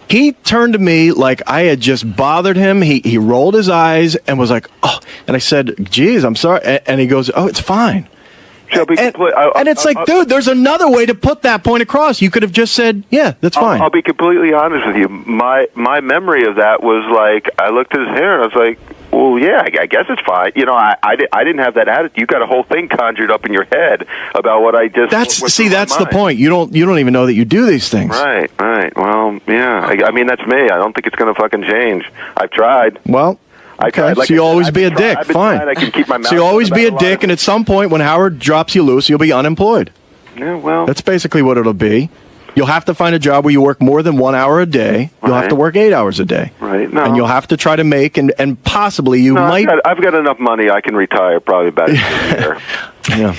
He turned to me like I had just bothered him. He rolled his eyes and was like, "Oh," and I said, "Geez, I'm sorry," and he goes, "Oh, it's fine." And it's like, dude, there's another way to put that point across. You could have just said, "Yeah, that's fine." I'll be completely honest with you. My memory of that was like, I looked at his hair and I was like, well, yeah, I guess it's fine. I didn't have that attitude. You got a whole thing conjured up in your head about what I just. That's the point. You don't even know that you do these things. Right. Well, yeah. I mean, that's me. I don't think it's going to fucking change. I've tried. Well. Okay, so you'll always be a dick. Fine. I can keep my mouth so you'll always be a dick, and at some point when Howard drops you loose, you'll be unemployed. Yeah, well. That's basically what it'll be. You'll have to find a job where you work more than 1 hour a day. You'll have to work 8 hours a day. Right. No. And you'll have to try to make, and possibly you might. I've got enough money. I can retire probably about a year. Yeah.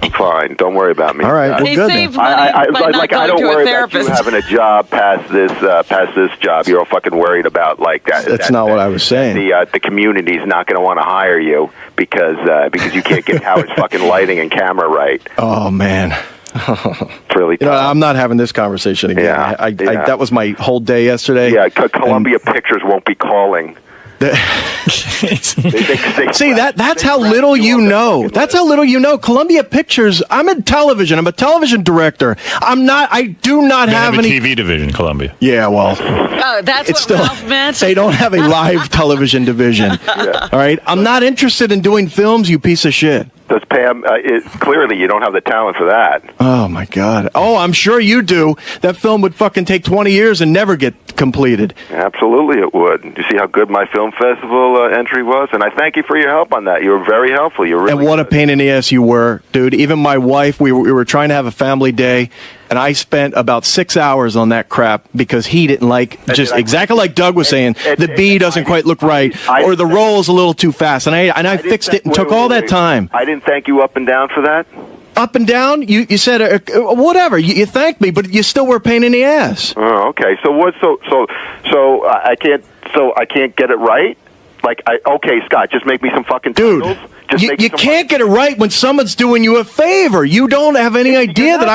I'm fine. Don't worry about me. All right. Well, good. Saves money by not going to a therapist. About you having a job past this job. You're all fucking worried about like that. That's not what I was saying. The community's not going to want to hire you because you can't get Howard's fucking lighting and camera right. Oh man. It's really tough. I'm not having this conversation again. Yeah, that was my whole day yesterday. Yeah, Columbia Pictures won't be calling. See, that's how little you know. That's how little you know. Columbia Pictures. I'm in television. I'm a television director. I do not have any TV division. Columbia. Yeah, well. Oh, that's it's what still, Ralph meant. They don't have a live television division. Yeah. All right. I'm not interested in doing films. You piece of shit. Does Pam? Clearly, you don't have the talent for that. Oh my God! Oh, I'm sure you do. That film would fucking take 20 years and never get completed. Absolutely, it would. You see how good my film festival entry was, and I thank you for your help on that. You were very helpful. You were really and what a pain in the ass you were, dude. Even my wife, we were trying to have a family day, and I spent about 6 hours on that crap because he didn't like, just exactly like Doug was saying, the B doesn't quite look right, or the roll is a little too fast, and I fixed it and took all that time. I didn't thank you up and down for that. Up and down? You said whatever. You thanked me, but you still were a pain in the ass. Oh, okay. So what? So I can't. So I can't get it right. Like, okay, Scott, just make me some fucking titles. You can't get it right when someone's doing you a favor. You don't have any idea that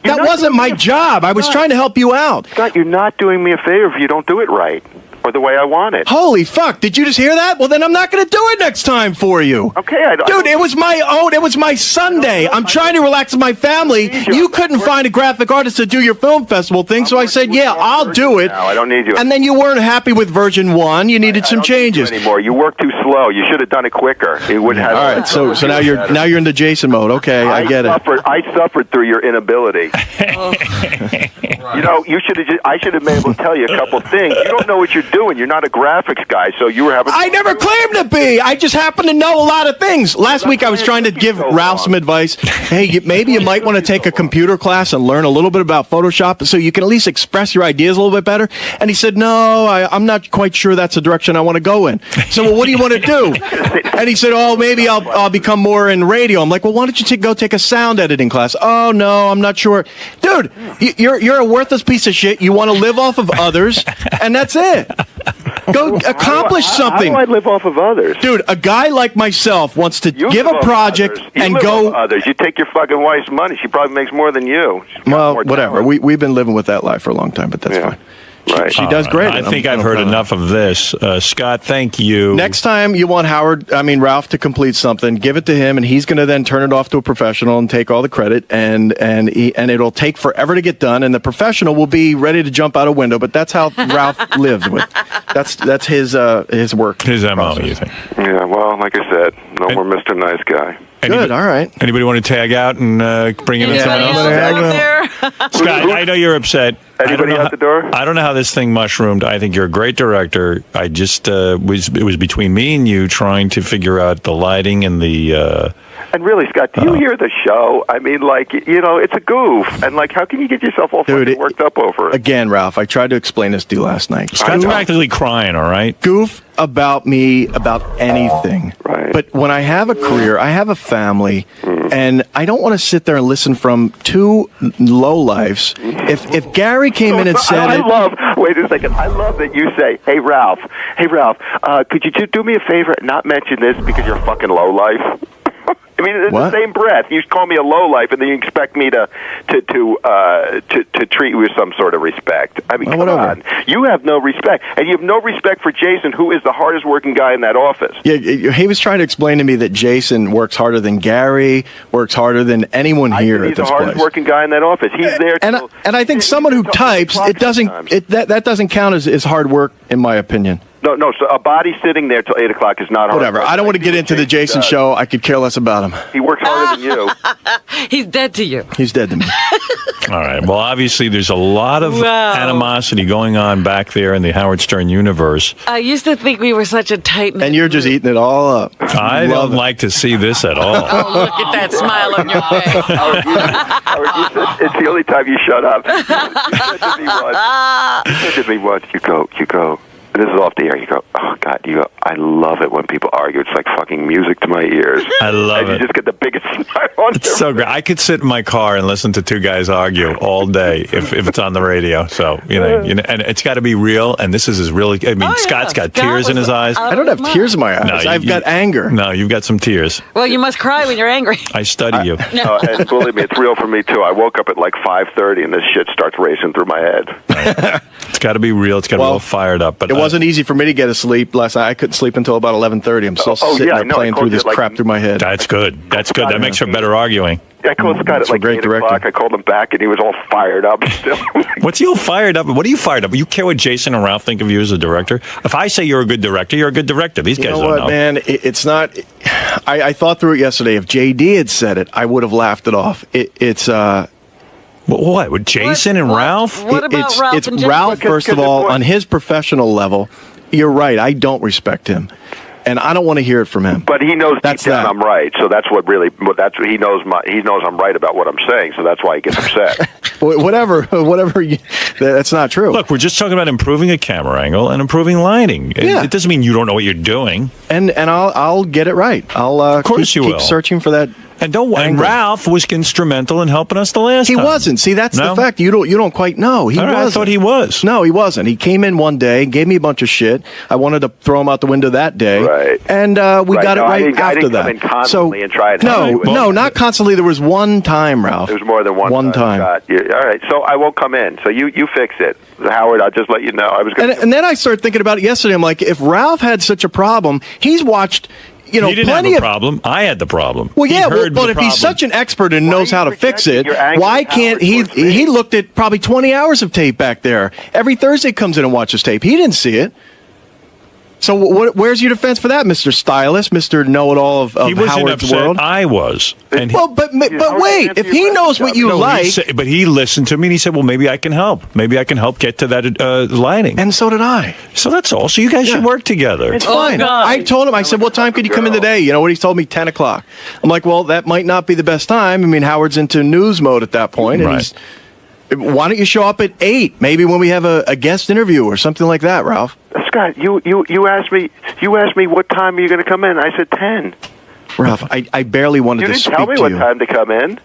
that wasn't my job. I was trying to help you out. Scott, you're not doing me a favor if you don't do it right. Or the way I want it. Holy fuck! Did you just hear that? Well, then I'm not going to do it next time for you. Okay, dude, it was my own. It was my Sunday. I'm trying to relax with my family. You couldn't find a graphic artist to do your film festival thing, so I said, "Yeah, I'll do it." No, I don't need you. And then you weren't happy with version 1. You needed some changes. Anymore. You work too slow. You should have done it quicker. It would have. All right, so now you're in the Jason mode. Okay, I get it. I suffered through your inability. You know, I should have been able to tell you a couple things. You don't know what you're doing. You're not a graphics guy, so you were having... I never claimed to be. I just happen to know a lot of things. Last week I was trying to give Ralph some advice. Hey, maybe you might want to take a computer class and learn a little bit about Photoshop so you can at least express your ideas a little bit better. And he said, no, I'm not quite sure that's the direction I want to go in. So, well, what do you want to do? And he said, oh, maybe I'll become more in radio. I'm like, well, why don't you go take a sound editing class? Oh, no, I'm not sure. Dude, you're a worthless piece of shit. You want to live off of others, and that's it. Go accomplish something. How do I live off of others? Dude, a guy like myself wants to give a project and go... others. You take your fucking wife's money. She probably makes more than you. Well, whatever. We've been living with that life for a long time, but that's fine. Right. She does great. I think I've heard enough of this. Scott, thank you. Next time you want Ralph to complete something, give it to him, and he's going to then turn it off to a professional and take all the credit, and it'll take forever to get done, and the professional will be ready to jump out a window. But that's how Ralph lives with. That's his work. His MO, you think? Yeah. Well, like I said, no more Mr. Nice Guy. Good, all right. Anybody want to tag out and bring in someone else? Scott, I know you're upset. Anybody out the door? I don't know how this thing mushroomed. I think you're a great director. I just it was between me and you trying to figure out the lighting and the... And really, Scott, do you hear the show? I mean, like, you know, it's a goof. And, like, how can you get yourself all fucking worked up over it? Again, Ralph, I tried to explain this to you last night. Scott's practically crying, all right? Goof about me, about anything. Right. But when I have a career, I have a family, and I don't want to sit there and listen from two lowlifes. If Gary came in and said wait a second, I love that you say, hey, Ralph, could you do me a favor and not mention this because you're a fucking lowlife? I mean, in the same breath, you call me a lowlife, and then you expect me to treat you with some sort of respect. I mean, come on. You have no respect, and you have no respect for Jason, who is the hardest working guy in that office. Yeah, he was trying to explain to me that Jason works harder than Gary, works harder than anyone here at this place. He's the hardest working guy in that office. He's there. And I think someone who types, that doesn't count as hard work, in my opinion. No. So a body sitting there till 8 o'clock is not hard. Whatever. I don't want to get into the Jason show. I could care less about him. He works harder than you. He's dead to you. He's dead to me. All right. Well, obviously, there's a lot of animosity going on back there in the Howard Stern universe. I used to think we were such a tight knit. And you're just eating it all up. I don't like to see this at all. Oh, look at that smile on your face. Howard, it's the only time you shut up. You said to me once, you go. And this is off the air. You go, oh, God, I love it when people argue. It's like fucking music to my ears. I love it. You just get the biggest smile on It's so great. I could sit in my car and listen to two guys argue all day if it's on the radio. So, you know, and it's got to be real. And this is really, I mean, Scott's got tears in his eyes. I don't have tears in my eyes. I've got anger. No, you've got some tears. Well, you must cry when you're angry. I study you. And believe me, it's real for me, too. I woke up at like 5:30 and this shit starts racing through my head. It's got to be real. It's got to be all fired up. But it wasn't easy for me to get to sleep last night. I couldn't sleep until about 11:30. I'm still sitting there playing through this crap through my head. That's good. That's good. That makes for better arguing. I called Scott at like 8 o'clock. I called him back, and he was all fired up still. What's he all fired up? What are you fired up? You care what Jason and Ralph think of you as a director? If I say you're a good director, you're a good director. These guys don't know. Man? It's not. I thought through it yesterday. If JD had said it, I would have laughed it off. It's. What? With Jason and Ralph? What about Ralph It's and Jason? Ralph, first of all, on his professional level. You're right. I don't respect him. And I don't want to hear it from him. But he knows deep down I'm right, so that's what really. He knows I'm right about what I'm saying, so that's why he gets upset. whatever. That's not true. Look, we're just talking about improving a camera angle and improving lighting. Yeah. It doesn't mean you don't know what you're doing. And I'll get it right. I'll of course keep searching for that. And Ralph was instrumental in helping us the last time. He wasn't. See, that's the fact. You don't quite know. He wasn't. I thought he was. No, he wasn't. He came in one day, gave me a bunch of shit. I wanted to throw him out the window that day. Right. And we got it right after I didn't that. come in constantly and try it. No, not constantly. There was one time, Ralph. There was more than one time. All right, so I won't come in. So you fix it. Howard, I'll just let you know. I was gonna and then I started thinking about it yesterday. I'm like, if Ralph had such a problem, he's watched... he didn't have a problem. I had the problem. Well, yeah, but if he's such an expert and knows how to fix it, why can't he? He looked at probably 20 hours of tape back there. Every Thursday comes in and watches tape. He didn't see it. So where's your defense for that, Mr. Stylist, Mr. Know-it-all of Howard's world? I was. And but wait, if he knows what you like... But he listened to me and he said, well, maybe I can help. Maybe I can help get to that lighting. And so did I. So that's all. So you guys should work together. It's fine. I told him, I said, what time could you come in today? You know what he told me? 10 o'clock. I'm like, well, that might not be the best time. I mean, Howard's into news mode at that point. And right. Why don't you show up at 8? Maybe when we have a guest interview or something like that, Ralph. Scott, you asked me what time are you going to come in? I said 10. Ralph, I barely wanted to speak to you. You didn't tell me what time to come in.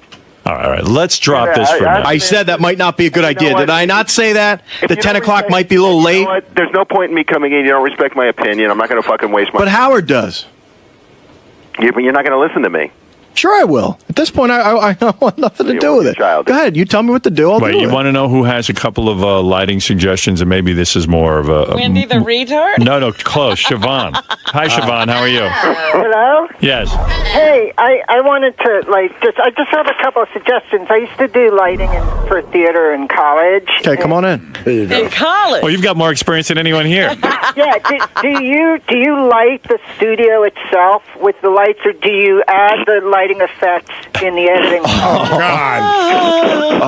All right. Let's drop this for a minute. I said that might not be a good idea. Did I not say that? The 10 o'clock might be a little late. You know what? There's no point in me coming in. You don't respect my opinion. I'm not going to fucking waste my... But Howard does. You're not going to listen to me. Sure, I will. At this point, I want nothing to do with it. Go ahead. You tell me what to do. I'll do it. You want to know who has a couple of lighting suggestions, and maybe this is more of a... Wendy the retard? No, close. Siobhan. Hi, Siobhan. How are you? Hello? Yes. Hey, I wanted to, I just have a couple of suggestions. I used to do lighting for theater in college. Okay, come on in. There you go. In college? Well, you've got more experience than anyone here. Yeah, do you light the studio itself with the lights, or do you add the lighting effects in the editing? Oh, God.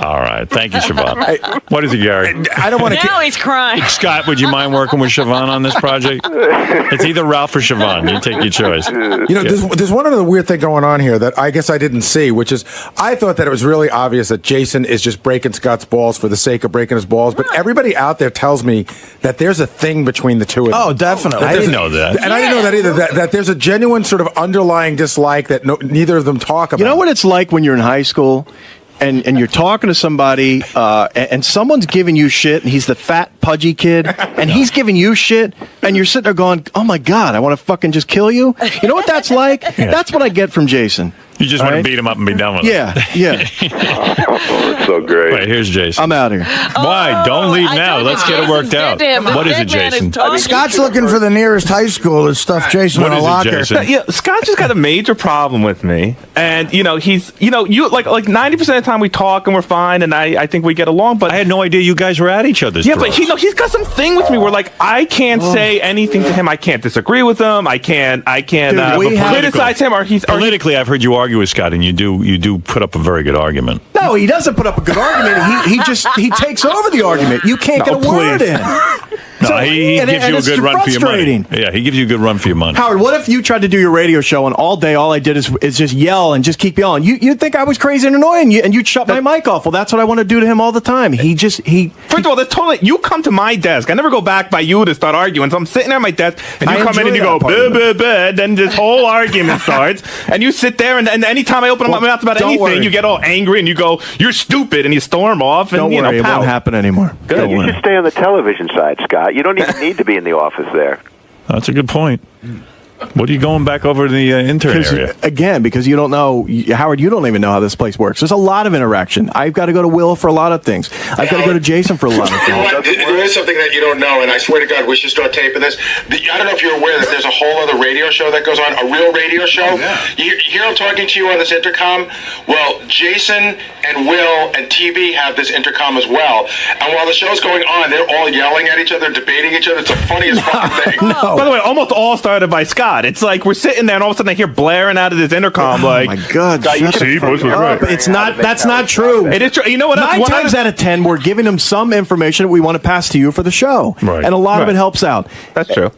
All right. Thank you, Siobhan. What is it, Gary? I don't want to... Now he's crying. Scott, would you mind working with Siobhan on this project? It's either Ralph or Siobhan. You take your choice. You know, there's one other weird thing going on here that I guess I didn't see, which is I thought that it was really obvious that Jason is just breaking Scott's balls for the sake of breaking his balls, but everybody out there tells me that there's a thing between the two of them. Oh, definitely. I didn't know that. And I didn't know that either, that there's a genuine sort of underlying dislike that neither of them talk about. You know what it's like when you're in high school and you're talking to somebody and someone's giving you shit, and he's the fat, pudgy kid, and he's giving you shit, and you're sitting there going, oh, my God, I want to fucking just kill you? You know what that's like? Yeah. That's what I get from Jason. You just want to beat him up and be done with it. Yeah. Oh, it's so great. Wait, here's Jason. I'm out of here. Why? Don't leave now. Let's get it worked out. What is it, Jason? Scott's looking for the nearest high school to stuff Jason in a locker. Yeah, Scott just got a major problem with me, and he's you like 90% of the time we talk and we're fine, and I think we get along. But I had no idea you guys were at each other's. Yeah, but he's got some thing with me where I can't say anything to him. I can't disagree with him. I can't criticize him, or he's politically. I've heard you argue with Scott, and you do put up a very good argument. No, he doesn't put up a good argument. He takes over the argument. You can't get a word in. No, he gives you a good run for your money. Yeah, he gives you a good run for your money. Howard, what if you tried to do your radio show and all day all I did is just yell and just keep yelling? You'd think I was crazy and annoying, and you'd shut my mic off. Well, that's what I want to do to him all the time. First of all, that's totally. You come to my desk. I never go back by you to start arguing. So I'm sitting there at my desk, and you come in and you go, buh, buh, buh, then this whole argument starts, and you sit there, and anytime I open my mouth about anything, you get all angry and you go, you're stupid, and you storm off. And, don't worry, it won't happen anymore. Good. You should stay on the television side, Scott. You don't even need to be in the office there. That's a good point. What are you going back over to the intern area? Again, because you don't know, Howard, you don't even know how this place works. There's a lot of interaction. I've got to go to Will for a lot of things. I've got to go to Jason for a lot of things. There is something that you don't know, and I swear to God, we should start taping this. I don't know if you're aware that there's a whole other radio show that goes on, a real radio show. You hear I'm talking to you on this intercom? Well, Jason and Will and TB have this intercom as well. And while the show's going on, they're all yelling at each other, debating each other. It's the funniest fucking thing. By the way, almost all started by Scott. It's like we're sitting there and all of a sudden I hear blaring out of this intercom like, oh my God, see, Bush was right. It's not. That's not true. It is true. You know what? 9 times out of 10, we're giving them some information that we want to pass to you for the show, Right. and a lot of it helps out. That's true.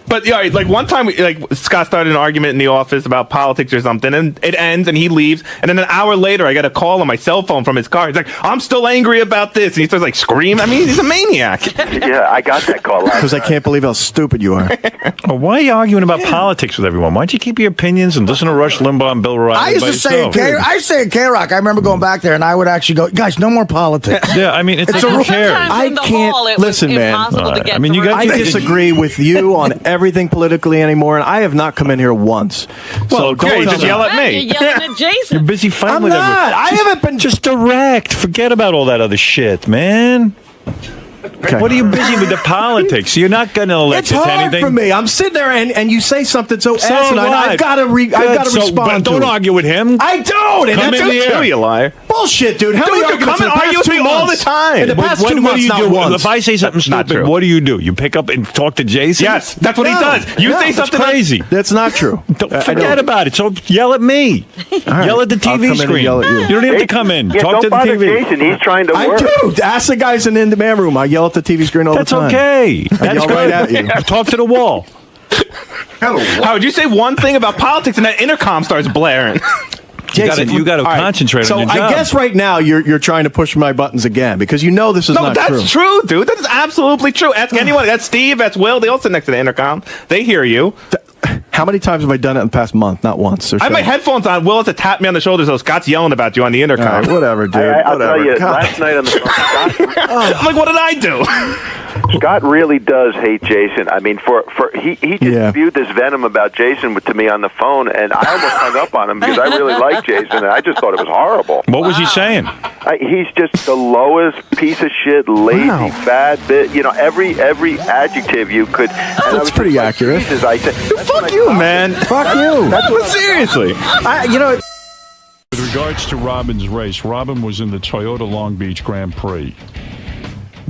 But yeah, like one time, Scott started an argument in the office about politics or something, and it ends, and he leaves, and then an hour later, I get a call on my cell phone from his car. He's like, "I'm still angry about this," and he starts like screaming. I mean, he's a maniac. Yeah, I got that call last Because I can't believe how stupid you are. Well, why are you arguing about politics with everyone? Why don't you keep your opinions and listen to Rush Limbaugh and Bill O'Reilly? I used to say at K-Rock, I remember going back there and I would actually go, guys, no more politics. Yeah, I mean, it's a who cares? I can't listen, man. I mean, I disagree with you on everything politically anymore, and I have not come in here once. Well, so you just yell at You're me. yelling at Jason. You're busy fighting I'm with not. everyone. I haven't been just direct. Forget about all that other shit, man. Okay. What are you busy with the politics? You're not going to elect It's to hard anything. for me. I'm sitting there and you say something so So asinine. what? I've got to respond. But don't to it. argue with him. I don't. And Come that's in the air. You liar. Bullshit, dude. How Dude, many you arguments come and in the argue past with 2 me all months? the time. In the past 2 What do months, you not do? once. If I say something Not stupid, true. what do? You pick up and talk to Jason? Yes, that's what he No. does. You No, say that's something crazy. That's not true. Forget about it. So yell at me. Yell at the I'll TV come in and screen. yell at you. You don't even have to come in. Yeah, Talk don't to the bother TV. Jason. He's trying to I work. do. Ask the guys in the man room. I yell at the TV screen all That's the time. okay. I That's yell right at you. Talk to the wall. Howard, you say one thing about politics and that intercom starts blaring. You got to all right. concentrate so on your job. I guess right now you're trying to push my buttons again because you know this is No, not that's true, dude. That is absolutely true. Ask anyone. That's Steve. That's Will. They all sit next to the intercom. They hear you. How many times have I done it in the past month? Not once. I have my headphones on. Will has to tap me on the shoulder so Scott's yelling about you on the intercom. All right, whatever, dude. I'll whatever. tell you, God. last night on the phone, Scott, I'm like, what did I do? Scott really does hate Jason. I mean, he just spewed this venom about Jason to me on the phone, and I almost hung up on him because I really like Jason, and I just thought it was horrible. What was he saying? He's just the lowest piece of shit, lazy, fat bit. You know, every adjective you could. That's pretty accurate. Jesus, I said, Fuck you, man. Fuck you. That's what, seriously. With regards to Robin's race, Robin was in the Toyota Long Beach Grand Prix,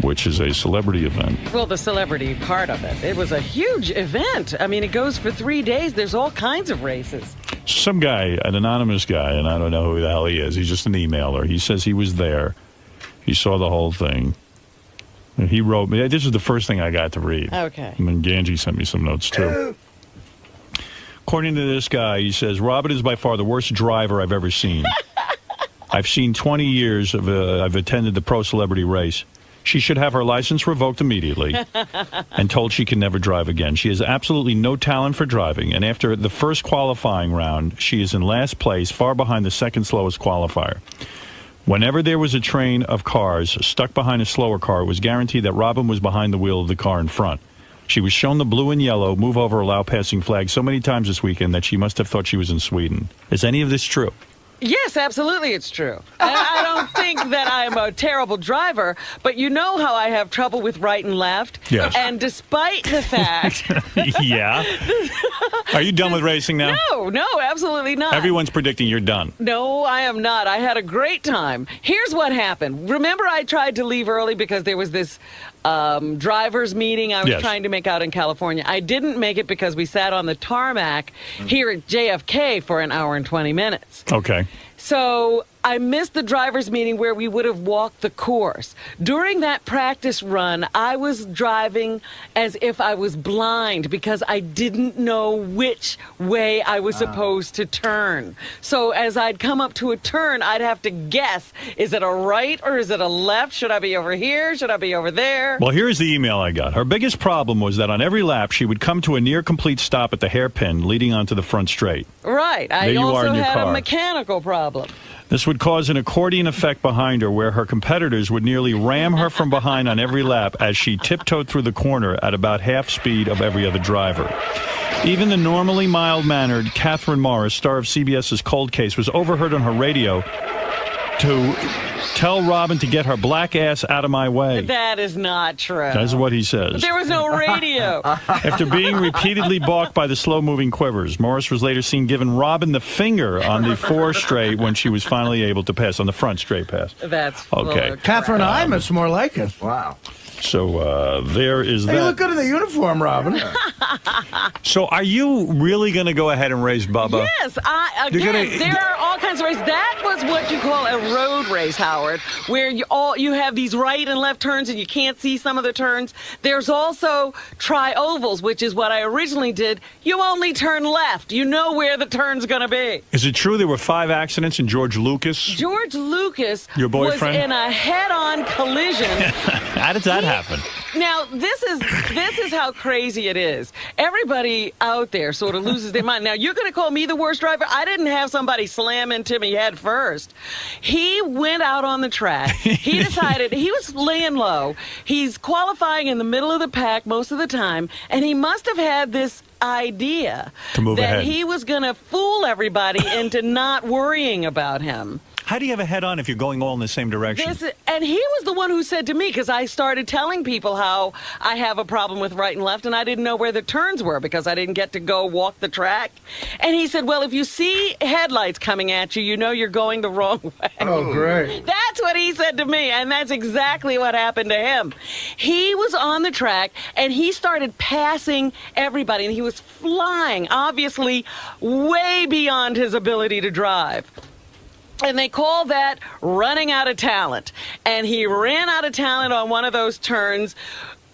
which is a celebrity event. Well, the celebrity part of it. It was a huge event. I mean, it goes for 3 days. There's all kinds of races. Some guy, an anonymous guy, and I don't know who the hell he is. He's just an emailer. He says he was there. He saw the whole thing. And he wrote me. This is the first thing I got to read. Okay. And then Ganji sent me some notes, too. According to this guy, he says, Robin is by far the worst driver I've ever seen. I've seen 20 years of I've attended the pro celebrity race. She should have her license revoked immediately and told she can never drive again. She has absolutely no talent for driving, and after the first qualifying round, she is in last place, far behind the second slowest qualifier. Whenever there was a train of cars stuck behind a slower car, it was guaranteed that Robin was behind the wheel of the car in front. She was shown the blue and yellow move over allow passing flag so many times this weekend that she must have thought she was in Sweden. Is any of this true? Yes, absolutely it's true. I don't think that I'm a terrible driver, but you know how I have trouble with right and left. Yes. And despite the fact... Yeah. Are you done with racing now? No, absolutely not. Everyone's predicting you're done. No, I am not. I had a great time. Here's what happened. Remember I tried to leave early because there was this driver's meeting I was trying to make out in California. I didn't make it because we sat on the tarmac here at JFK for an hour and 20 minutes. Okay. So I missed the driver's meeting where we would have walked the course. During that practice run, I was driving as if I was blind because I didn't know which way I was supposed to turn. So as I'd come up to a turn, I'd have to guess, is it a right or is it a left? Should I be over here? Should I be over there? Well, here's the email I got. Her biggest problem was that on every lap, she would come to a near-complete stop at the hairpin leading onto the front straight. Right. There I you are also in your had car. a mechanical problem. This would cause an accordion effect behind her where her competitors would nearly ram her from behind on every lap as she tiptoed through the corner at about half speed of every other driver. Even the normally mild-mannered Catherine Morris, star of CBS's Cold Case, was overheard on her radio to tell Robin to get her black ass out of my way. That is not true. That's what he says. There was no radio. After being repeatedly balked by the slow-moving quivers, Morris was later seen giving Robin the finger on the 4 straight when she was finally able to pass, on the front straight pass. That's okay. Catherine Imus, more like it. Wow. So there is Hey, that. you look good in the uniform, Robin. So are you really going to go ahead and race Bubba? Yes, You're there are all kinds of races. That was what you call a road race, Howard, where you have these right and left turns and you can't see some of the turns. There's also tri-ovals, which is what I originally did. You only turn left. You know where the turn's going to be. Is it true there were 5 accidents in George Lucas? George Lucas Your boyfriend? was in a head-on collision. How did that happen? Now, this is how crazy it is. Everybody out there sort of loses their mind. Now, you're going to call me the worst driver? I didn't have somebody slam into me head first. He went out on the track. He decided he was laying low. He's qualifying in the middle of the pack most of the time, and he must have had this idea to move that ahead. He was going to fool everybody into not worrying about him. How do you have a head-on if you're going all in the same direction? And he was the one who said to me, because I started telling people how I have a problem with right and left, and I didn't know where the turns were because I didn't get to go walk the track. And he said, well, if you see headlights coming at you, you know you're going the wrong way. Oh, great. That's what he said to me, and that's exactly what happened to him. He was on the track, and he started passing everybody, and he was flying, obviously way beyond his ability to drive. And they call that running out of talent. And he ran out of talent on one of those turns.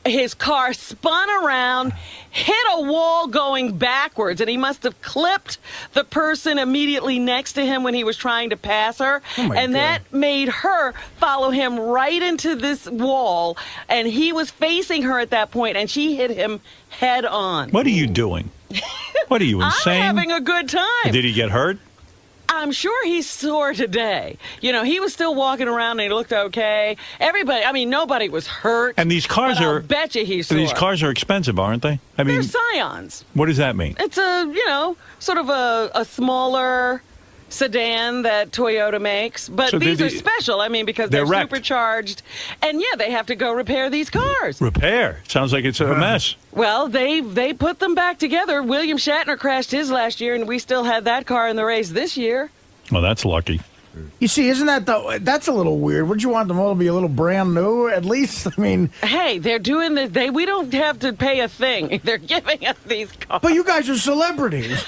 His car spun around, hit a wall going backwards, and he must have clipped the person immediately next to him when he was trying to pass her. And that made her follow him right into this wall. And he was facing her at that point, and she hit him head on. What are you doing? What are you, insane? I'm having a good time. Did he get hurt? I'm sure he's sore today. You know, he was still walking around and he looked okay. Everybody, I mean, nobody was hurt. And these cars but are. I'll bet you he's sore. These cars are expensive, aren't they? I mean, they're Scions. What does that mean? It's sort of a smaller sedan that Toyota makes, but So these they're are special. I mean, because they're they're wrecked. supercharged, and yeah, they have to go repair these cars. Repair? Sounds like it's a mess. Well, they put them back together. William Shatner crashed his last year, and we still had that car in the race this year. Well, that's lucky. You see, isn't that that's a little weird? Wouldn't you want them all to be a little brand new, at least? I mean... Hey, they're doing this. We don't have to pay a thing. They're giving us these cars. But you guys are celebrities.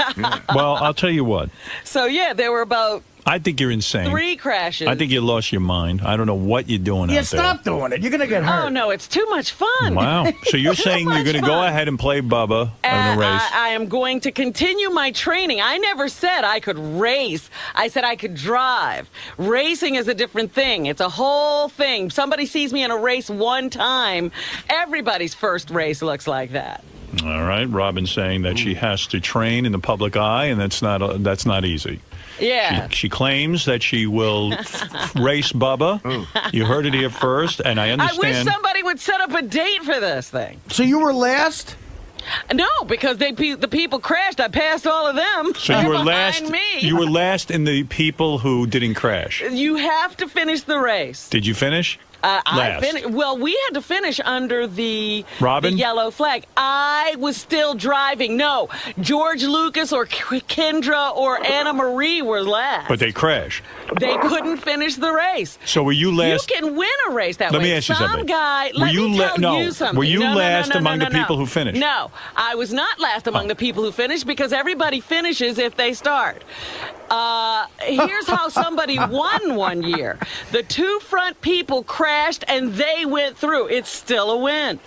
Well, I'll tell you what. So, yeah, there were about... I think you're insane. 3 crashes. I think you lost your mind. I don't know what you're doing Yeah, out there. stop doing it. You're going to get hurt. Oh, no, it's too much fun. Wow. So you're saying you're going to go ahead and play Bubba in a race? I am going to continue my training. I never said I could race. I said I could drive. Racing is a different thing. It's a whole thing. Somebody sees me in a race one time, everybody's first race looks like that. All right. Robin's saying that she has to train in the public eye, and that's not easy. Yeah. She claims that she will race Bubba. You heard it here first, and I I understand. wish somebody would set up a date for this thing. So you were last? No, because the people crashed. I passed all of them. So you were behind last. Me. You were last in the people who didn't crash. You have to finish the race. Did you finish? Last. Well, we had to finish under the Robin? yellow flag. I was still driving. No, George Lucas or Kendra or Anna Marie were last. But they crashed. They couldn't finish the race. So were you last? You can win a race that Let way. me ask you Some something. guy, Were let you me tell no. you something. Were you No, last no, among the no. people who finished? No, I was not last among the people who finished because everybody finishes if they start. Here's how somebody won one year. The 2 front people crashed and they went through. It's still a win.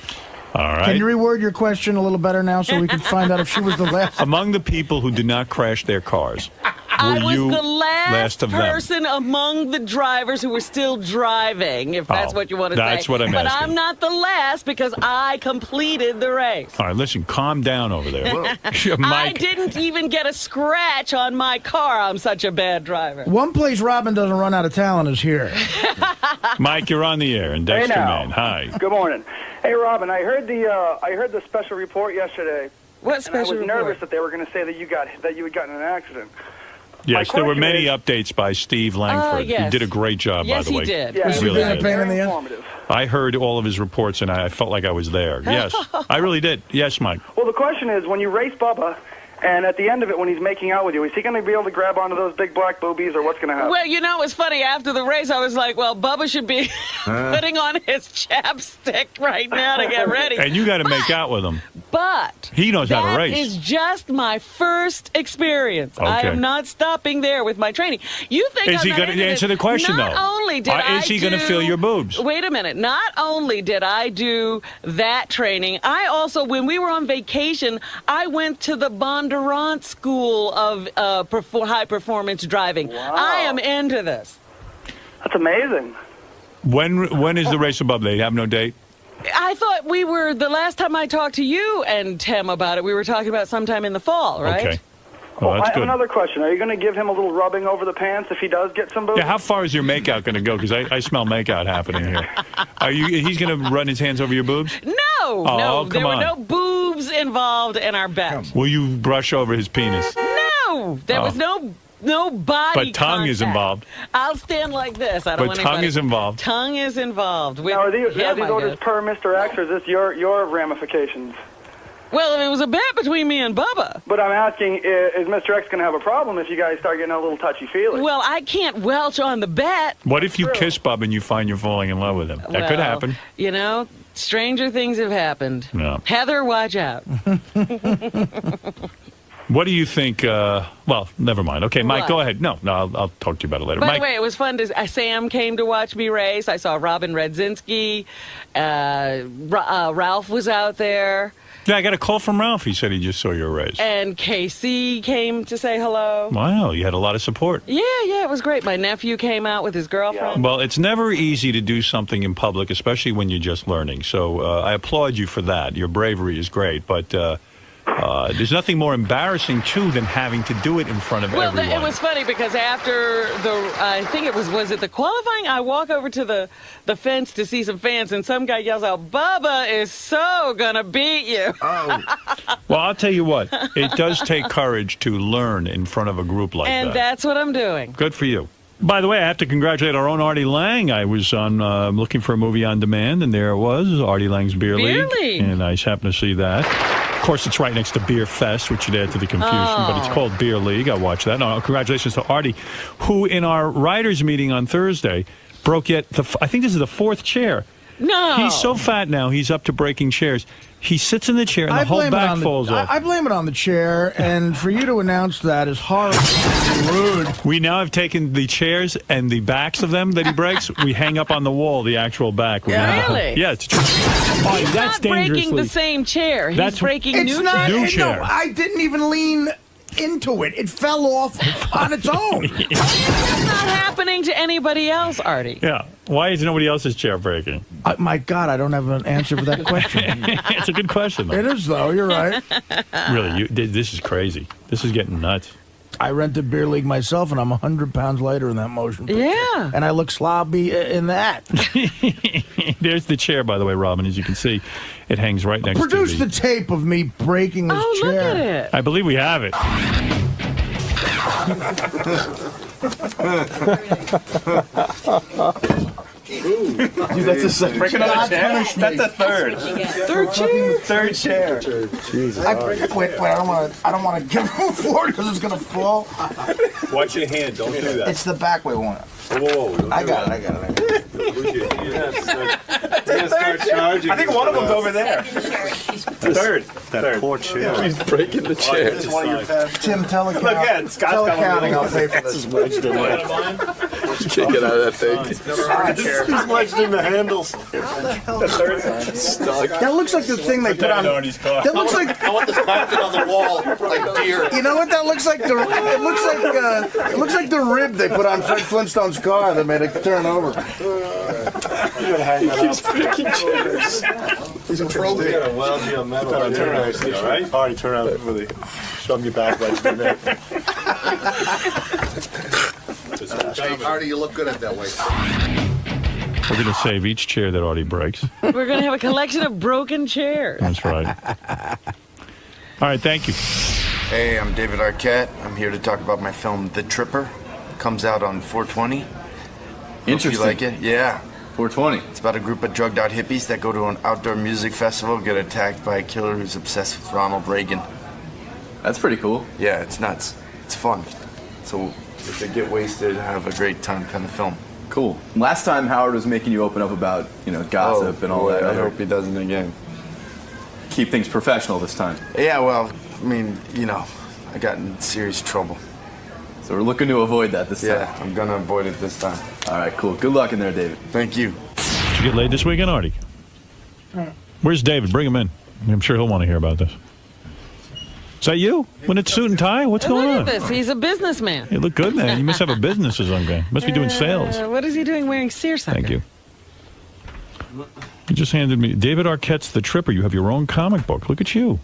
All right. Can you reword your question a little better now so we can find out if she was the last? Among the people who did not crash their cars, I were was you the last of them? person among the drivers who were still driving, if that's what you want to say. That's what I'm But asking. I'm not the last because I completed the race. All right, listen, calm down over there. I Mike, didn't even get a scratch on my car. I'm such a bad driver. One place Robin doesn't run out of talent is here. Mike, you're on the air, and Dexter now. Man. Hi. Good morning. Hey, Robin, I heard the special report yesterday What And I special was report? nervous that they were going to say that you had gotten in an accident. Yes, there were question many is- updates by Steve Langford. yes. He did a great job, Yes, by the he way. did. Yeah, He it really was did. very informative. I heard all of his reports, and I felt like I was there. Yes, I really did. Yes, Mike. Well, the question is, when you race Bubba, and at the end of it, when he's making out with you, is he going to be able to grab onto those big black boobies, or what's going to happen? Well, you know, it's funny. After the race, I was like, well, Bubba should be putting on his chapstick right now to get ready. And you got to make out with him. But He knows how to race. That is just my first experience. I Okay. am not stopping there with my training. You think Is I'm he not going into to answer this. the question, Not though? only did I Is he going to do- feel your boobs? Wait a minute. Not only did I do that training, I also, when we were on vacation, I went to the Bondurant School of high performance driving. Wow. I am into this. That's amazing. When is the race above? They have no date? I thought we were, the last time I talked to you and Tim about it, we were talking about sometime in the fall, right? Okay. Well, I that's have good. another question. Are you going to give him a little rubbing over the pants if he does get some boobs? Yeah, how far is your makeout going to go? Because I smell makeout happening here. He's going to run his hands over your boobs? No, Oh, there come were on. no boobs involved in our bet. Will you brush over his penis? No, there was no body But tongue is contact. involved. I'll stand like this. I don't But want tongue anybody- is involved. Tongue is involved. With Now, are these him, I orders guess. per Mr. X, or is this your ramifications? Well, it was a bet between me and Bubba. But I'm asking, is Mr. X going to have a problem if you guys start getting a little touchy-feely? Well, I can't welch on the bet. What if you kiss Bub and you find you're falling in love with him? That could Well, happen. You know, stranger things have happened. No. Heather, watch out. What do you think? Well, never mind. Okay, Mike, What? go ahead. No, I'll talk to you about it later. By Mike, the way, it was fun. Sam came to watch me race. I saw Robin Redzinski. Ralph was out there. yeah, I got a call from Ralph. He said he just saw your race. And KC came to say hello. Wow, you had a lot of support. Yeah, it was great. My nephew came out with his girlfriend. Well, it's never easy to do something in public, especially when you're just learning. So I applaud you for that. Your bravery is great, but there's nothing more embarrassing, too, than having to do it in front of Well, everyone. it was funny because after I think it was it the qualifying? I walk over to the fence to see some fans, and some guy yells out, "Bubba is so gonna beat you." Well, I'll tell you what. It does take courage to learn in front of a group like And that. that's what I'm doing. Good for you. By the way, I have to congratulate our own Artie Lang. I was on looking for a movie on demand, and there it was, Artie Lang's Beer Beer League. And I just happened to see that. Of course, it's right next to Beer Fest, which should add to the confusion, but it's called Beer League. I watched that. No, congratulations to Artie, who in our writers' meeting on Thursday broke I think this is the fourth chair. No. He's so fat now, he's up to breaking chairs. He sits in the chair, and the whole back falls off. I blame it on the chair, and for you to announce that is horrible, rude. We now have taken the chairs and the backs of them that he breaks. We hang up on the wall the actual back. Really? Yeah, it's true. Artie, He's that's not breaking dangerously. the same chair. He's That's- breaking It's new not. New No, chair. I didn't even lean into it. It fell off on its own. It's not happening to anybody else, Artie. Yeah. Why is nobody else's chair breaking? My God, I don't have an answer for that question. It's a good question, though. It is, though. You're right. Really, this is crazy. This is getting nuts. I rented Beer League myself, and I'm 100 pounds lighter in that motion picture. Yeah. And I look sloppy in that. There's the chair, by the way, Robin. As you can see, it hangs right next Produce to the tape of me breaking this Oh, chair. look at it. I believe we have it. Dude, that's a second. Break another chair? That's a third. Third chair. Jesus. Wait, I don't want to give him the floor because it's gonna fall. Watch your hand. Don't do that. It's the back way one. Whoa. I got it. I think one of them's over there. Third. That poor chair. He's breaking the chair. This is one of your past. Tim, tell Look at Scott's got accounting. one. I'll pay for this. Can't get out of that thing. He's wedged in the handles. The third stuck. That looks like the thing they put on. That looks like. I want this mounted on the wall like deer. You know what that looks like? It looks like the rib they put on Fred Flintstone's car that made it turn over. He's breaking chairs. He's a trophy. You gotta weld you a metal. Turn around, all right? All right, turn around. Really show him your back wedged in there. Artie, you look good at that way. We're going to save each chair that Artie breaks. We're going to have a collection of broken chairs. That's right. All right, thank you. Hey, I'm David Arquette. I'm here to talk about my film, The Tripper. Comes out on 4/20. Interesting. You like it? Yeah. 4/20. It's about a group of drugged out hippies that go to an outdoor music festival, get attacked by a killer who's obsessed with Ronald Reagan. That's pretty cool. Yeah, it's nuts. It's fun. So if they get wasted, have a great time kind of film. Cool. Last time Howard was making you open up about, gossip and all that. I hope he doesn't again. Keep things professional this time. Yeah, well, I mean, I got in serious trouble. So we're looking to avoid that this time. Yeah, I'm gonna avoid it this time. All right, cool. Good luck in there, David. Thank you. Did you get laid this weekend, Artie? Where's David? Bring him in. I'm sure he'll want to hear about this. Is that you? When it's suit and tie? What's going on? Look at this. He's a businessman. You look good, man. You must have a business or something. Must be doing sales. What is he doing wearing seersucker? Thank you. You just handed me David Arquette's The Tripper. You have your own comic book. Look at you.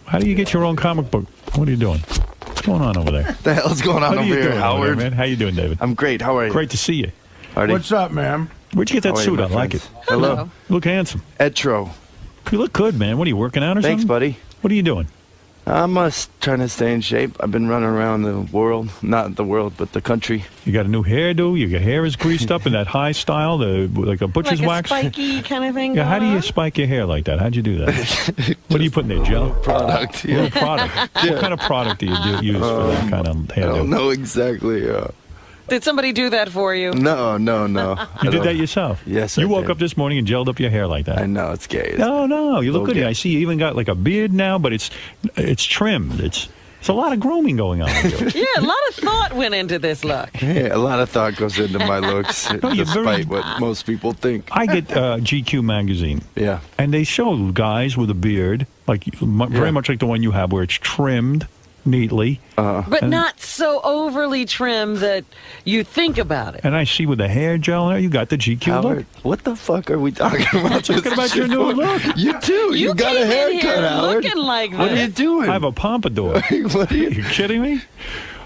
How do you get your own comic book? What are you doing? What's going on over there? What the hell's going on What are over you here, doing over Howard? there, man? How you doing, David? I'm great. How are you? Great to see you. Artie? What's up, man? Where'd you get that How are you, suit? my I like it. friends? Hello. You look handsome. Etro. You look good, man. What are you working out or Thanks, something? buddy. What are you doing? I'm trying to stay in shape. I've been running around the world. Not the world, but the country. You got a new hairdo. Your hair is greased up in that high style, like a butcher's Like a wax. spiky kind of thing. Yeah, how do going you on? spike your hair like that? How'd you do that? What do you put in there, gel? Product. Yeah. Product. What kind of product do you use for that kind of hairdo? I don't know exactly. Did somebody do that for you? No. You did that yourself? Yes, You I woke did. up this morning and gelled up your hair like that. I know, it's gay. No, you look Little good. gay. I see you even got like a beard now, but it's trimmed. It's a lot of grooming going on with you. Yeah, a lot of thought went into this look. Yeah, a lot of thought goes into my looks, No, you're despite very- what most people think. I get GQ magazine. Yeah. And they show guys with a beard, like very much like the one you have, where it's trimmed neatly. But not so overly trim that you think about it. And I see with the hair gel in there, you got the GQ Howard, look. what the fuck are we talking about? Talking about your new look. You too. You got a came in here haircut, Howard. looking like What are you this. doing? I have a pompadour. What are Are you? you kidding me?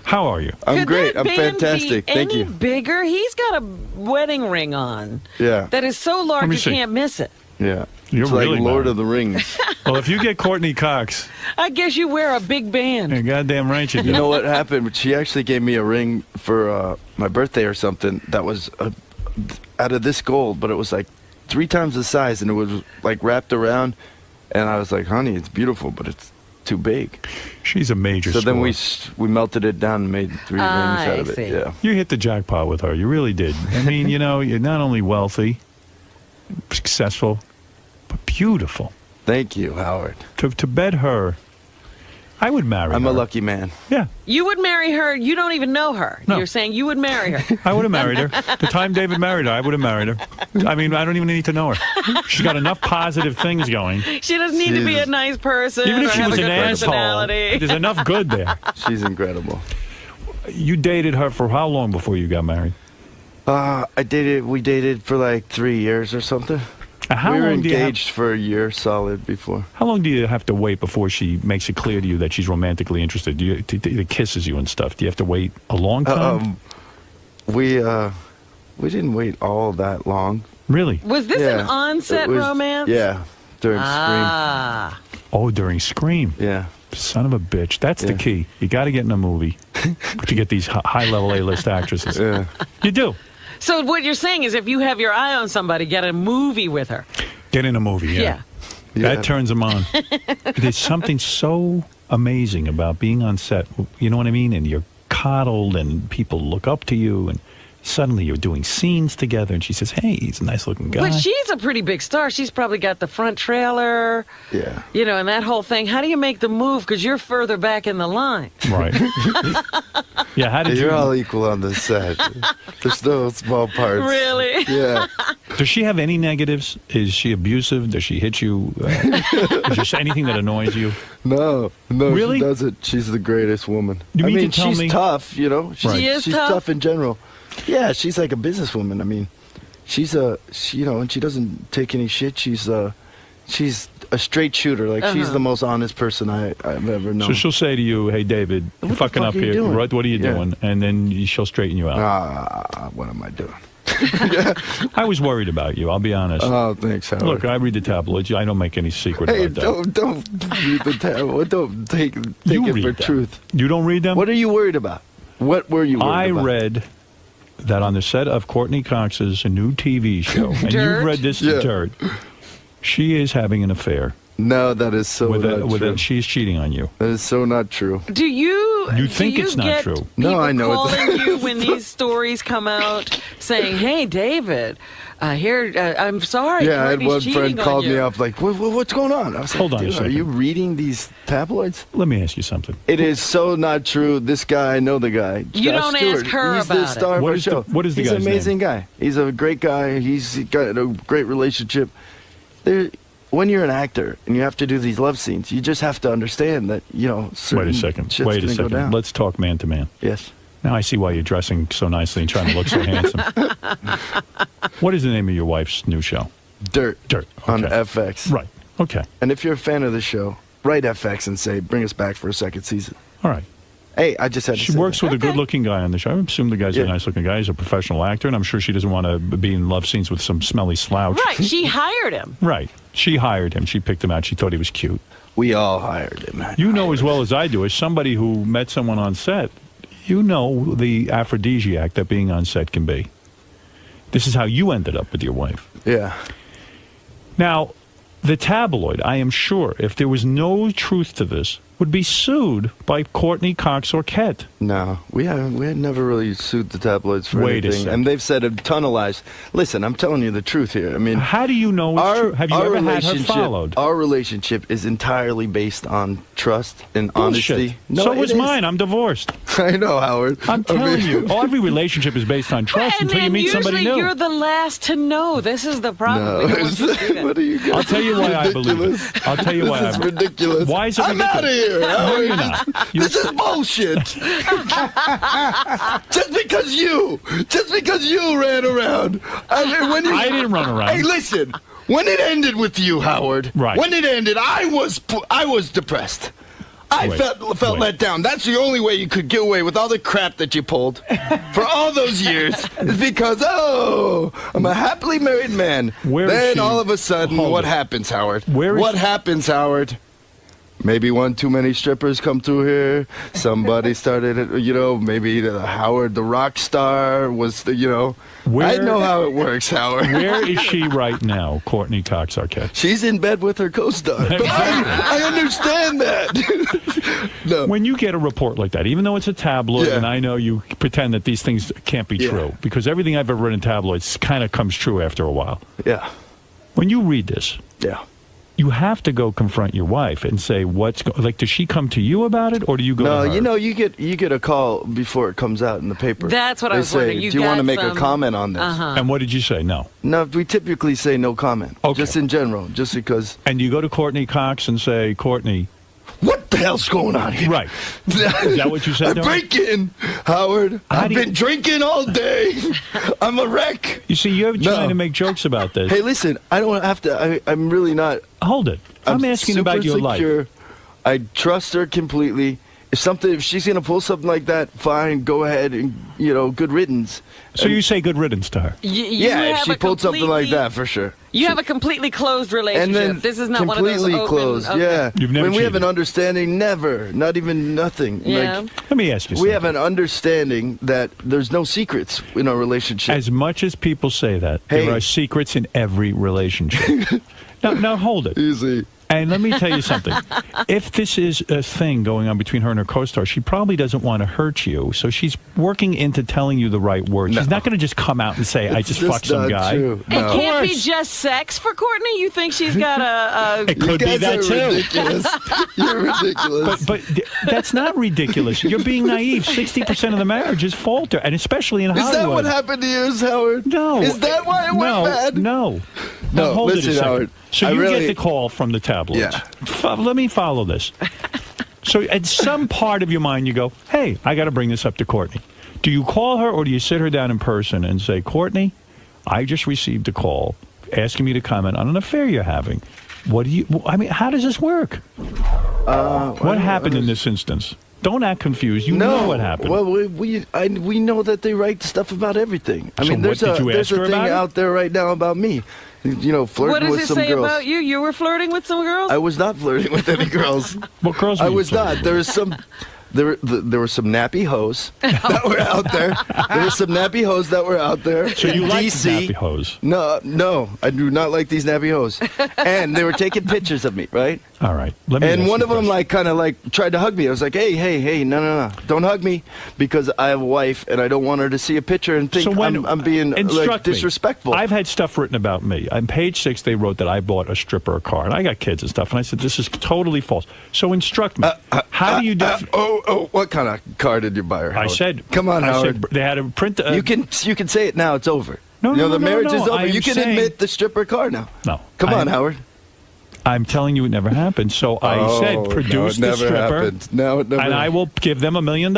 How are you? I'm Could great. that I'm band fantastic. be Thank any you. bigger? He's got a wedding ring on Yeah. that is so large me you see. can't miss it. Yeah. You're It's like really Lord married. of the Rings. Well, if you get Courtney Cox, I guess you wear a big band. you're goddamn right you do. You know what happened? She actually gave me a ring for my birthday or something that was out of this gold, but it was like 3 times the size, and it was like wrapped around. And I was like, honey, it's beautiful, but it's too big. She's a major So then score. we melted it down and made 3 rings out of it. see. Yeah. You hit the jackpot with her. You really did. I mean, you're not only wealthy, successful, but beautiful. Thank you, Howard. To bed her, I would marry her. I'm a lucky man. Yeah, You would marry her. You don't even know her. No. You're saying you would marry her. I would have married her. The time David married her, I would have married her. I mean, I don't even need to know her. She's got enough positive things going. She doesn't need to be a nice person Even or if she have was a an good asshole, personality. there's enough good there. She's incredible. You dated her for how long before you got married? We dated for like 3 years or something. How we were long do you have- engaged for a year solid before. How long do you have to wait before she makes it clear to you that she's romantically interested? Do you kisses you and stuff? Do you have to wait a long time? We didn't wait all that long. Really? Was this an on-set It was- romance? Yeah, during Ah. Oh, during Scream. Yeah. Son of a bitch. That's the Yeah. key. You got to get in a movie to get these high-level A-list actresses. Yeah. You do. So what you're saying is if you have your eye on somebody, get a movie with her. Get in a movie, yeah. Yeah. That turns them on. There's something so amazing about being on set. You know what I mean? And you're coddled and people look up to you and suddenly you're doing scenes together and she says, hey, he's a nice-looking guy. But she's a pretty big star. She's probably got the front trailer, Yeah. and that whole thing. How do you make the move? Because you're further back in the line. Right. Yeah, how did You're you... all equal on this set. There's no small parts. Really? Yeah. Does she have any negatives? Is she abusive? Does she hit you? Is there anything that annoys you? No, Really? she doesn't. She's the greatest woman. You mean I mean, to tell she's me- tough, She's, She is she's tough? tough in general. Yeah, she's like a businesswoman. I mean, she's and she doesn't take any shit. She's a straight shooter. Like, she's the most honest person I've ever known. So she'll say to you, hey, David, you're What the fucking fuck up are you here. doing? What are you Yeah. doing? And then she'll straighten you out. What am I doing? I was worried about you. I'll be honest. Oh, thanks, Howard. Look, I read the tabloids. I don't make any secret Hey, about that. don't read the tabloid. Don't take it You for read them. truth. You don't read them? What are you worried about? What were you worried I about? read that on the set of Courtney Cox's new TV show, and Dirt? you've read this Dirt, she is having an affair. No, that is so not true. She's cheating on you. That is so not true. Do you? You think do you it's not get true. No, I know it's calling you when these stories come out, saying, "Hey, David, I'm sorry." Yeah, I had Courtney's one friend cheating on called me you." up like, what's going on? I was like, Hold on a "Dude, second. Are you reading these tabloids? Let me ask you something. It is so not true. This guy, I know the guy. You Josh don't Stewart. ask her He's the about star it. of What our is the- show. what is the He's guy's an amazing guy. He's a great guy. He's got a great relationship. When you're an actor and you have to do these love scenes, you just have to understand that, Wait a second. shit's Wait a gonna go second. down. Let's talk man to man. Yes. Now I see why you're dressing so nicely and trying to look so handsome. What is the name of your wife's new show? Dirt. Dirt. On Okay. FX. Right. Okay. And if you're a fan of the show, write FX and say, bring us back for a second season. All right. Hey, I just had to She say works that. with a good-looking guy on the show. I assume the guy's a Yeah. nice-looking guy. He's a professional actor, and I'm sure she doesn't want to be in love scenes with some smelly slouch. Right, she hired him. Right. She hired him. She picked him out. She thought he was cute. We all hired him. You know as well as I do, as somebody who met someone on set, you know the aphrodisiac that being on set can be. This is how you ended up with your wife. Yeah. Now, the tabloid, I am sure, if there was no truth to this, would be sued by Courtney Cox Arquette. No, we had never really sued the tabloids for Wait a anything, second. and they've said a ton of lies. Listen, I'm telling you the truth here. I mean, How do you know it's true? Have you our ever had her relationship- followed? Our relationship is entirely based on trust and Bullshit. honesty. No, so it was is. mine. I'm divorced. I know, Howard. I'm telling mean- you, every relationship is based on trust And until you then meet somebody usually new. you're the last to know. This is the problem. No. We don't want you to do that. What are you I'll tell you why I believe it. I'll tell you why This is I ridiculous. Why is it I'm ridiculous? out of here. No, Howard. you're not. This is bullshit. just because you ran around. I mean, when you, I didn't run around. Hey, listen. When it ended with you, Howard. Right. When it ended, I was depressed. I Wait, felt let down. That's the only way you could get away with all the crap that you pulled for all those years is because, I'm a happily married man. Where is then she? all of a sudden, Hold what it. happens, Howard? Where is what she? happens, Howard? Maybe one too many strippers come through here. Somebody started it, maybe Howard, the rock star, was the, I know how it works, Howard. Where is she right now, Courtney Cox Arquette? She's in bed with her co-star. But I understand that. No. When you get a report like that, even though it's a tabloid, Yeah. and I know you pretend that these things can't be Yeah. true, because everything I've ever read in tabloids kind of comes true after a while. Yeah. When you read this, Yeah. you have to go confront your wife and say, does she come to you about it, or do you go No, to her? you get a call before it comes out in the paper. That's what I They was say, wondering. You do you want to got make a some- comment on this? Uh-huh. And what did you say? No. No, we typically say no comment. Okay. Just in general, just because. And you go to Courtney Cox and say, Courtney. What the hell's going on here? Right. Is that what you said I'm to her? breaking, Howard. I've been drinking all day. I'm a wreck. You see, you're trying to make jokes about this. Hey, listen, I don't have to. I'm really not. Hold it. I'm asking super about your life. secure. I trust her completely. If she's gonna pull something like that, fine, go ahead and good riddance. So you say good riddance to her? You Yeah, if have she a pulled something like completely- that, for sure. You have a completely closed And relationship. then This is not one of those completely open, closed. okay. Yeah, You've never when we have cheated. an understanding, never, not even nothing. Yeah. Let me ask you something. We have an understanding that there's no secrets in our relationship. As much as people say that, Hey. there are secrets in every relationship. Now hold it. Easy. And let me tell you something. If this is a thing going on between her and her co-star, she probably doesn't want to hurt you. So she's working into telling you the right words. She's not going to just come out and say, I It's just just fucked some not guy. true. It No. can't be course. just sex for Courtney. You think she's got a It could be You that guys too. are ridiculous. You're ridiculous. But that's not ridiculous. You're being naive. 60% of the marriages falter, and especially in Is Hollywood. that what happened to yours, Howard? No. Is that why it went bad? No. No, Now, hold it listen, a second. Howard, So I you really- get the call from the tabloids. Yeah. Let me follow this. So at some part of your mind, you go, hey, I got to bring this up to Courtney. Do you call her or do you sit her down in person and say, Courtney, I just received a call asking me to comment on an affair you're having. How does this work? What happened in this instance? Don't act confused. You know what happened. Well, we know that they write stuff about everything. I So mean, there's what, did you there's ask a her thing about it? out there right now about me. You know, flirting What does with it some say girls. about you? You were flirting with some girls? I was not flirting with any girls. What girls? I were you was flirting not. with? There was some. There were some nappy hoes that were out there. There were some nappy hoes that were out there. So you in like DC. nappy hoes? No, I do not like these nappy hoes. And they were taking pictures of me, right? All right. Let me And ask one you of them, like, kind of like tried to hug me. I was like, hey, no, don't hug me, because I have a wife and I don't want her to see a picture and think So when, I'm being like instruct me. disrespectful. I've had stuff written about me. On page 6, they wrote that I bought a stripper a car, and I got kids and stuff. And I said, this is totally false. So instruct me. How do you? What kind of car did you buy her? I Howard? said, come on, I Howard. said they had a print. You can say it now. It's over. No, you know, no, the no, marriage no, is over. I am You can saying- admit the stripper car now. No. Come on, Howard. I'm telling you, it never happened. So I said, produce no, it the never stripper, happened. No, it never and I will give them $1 million.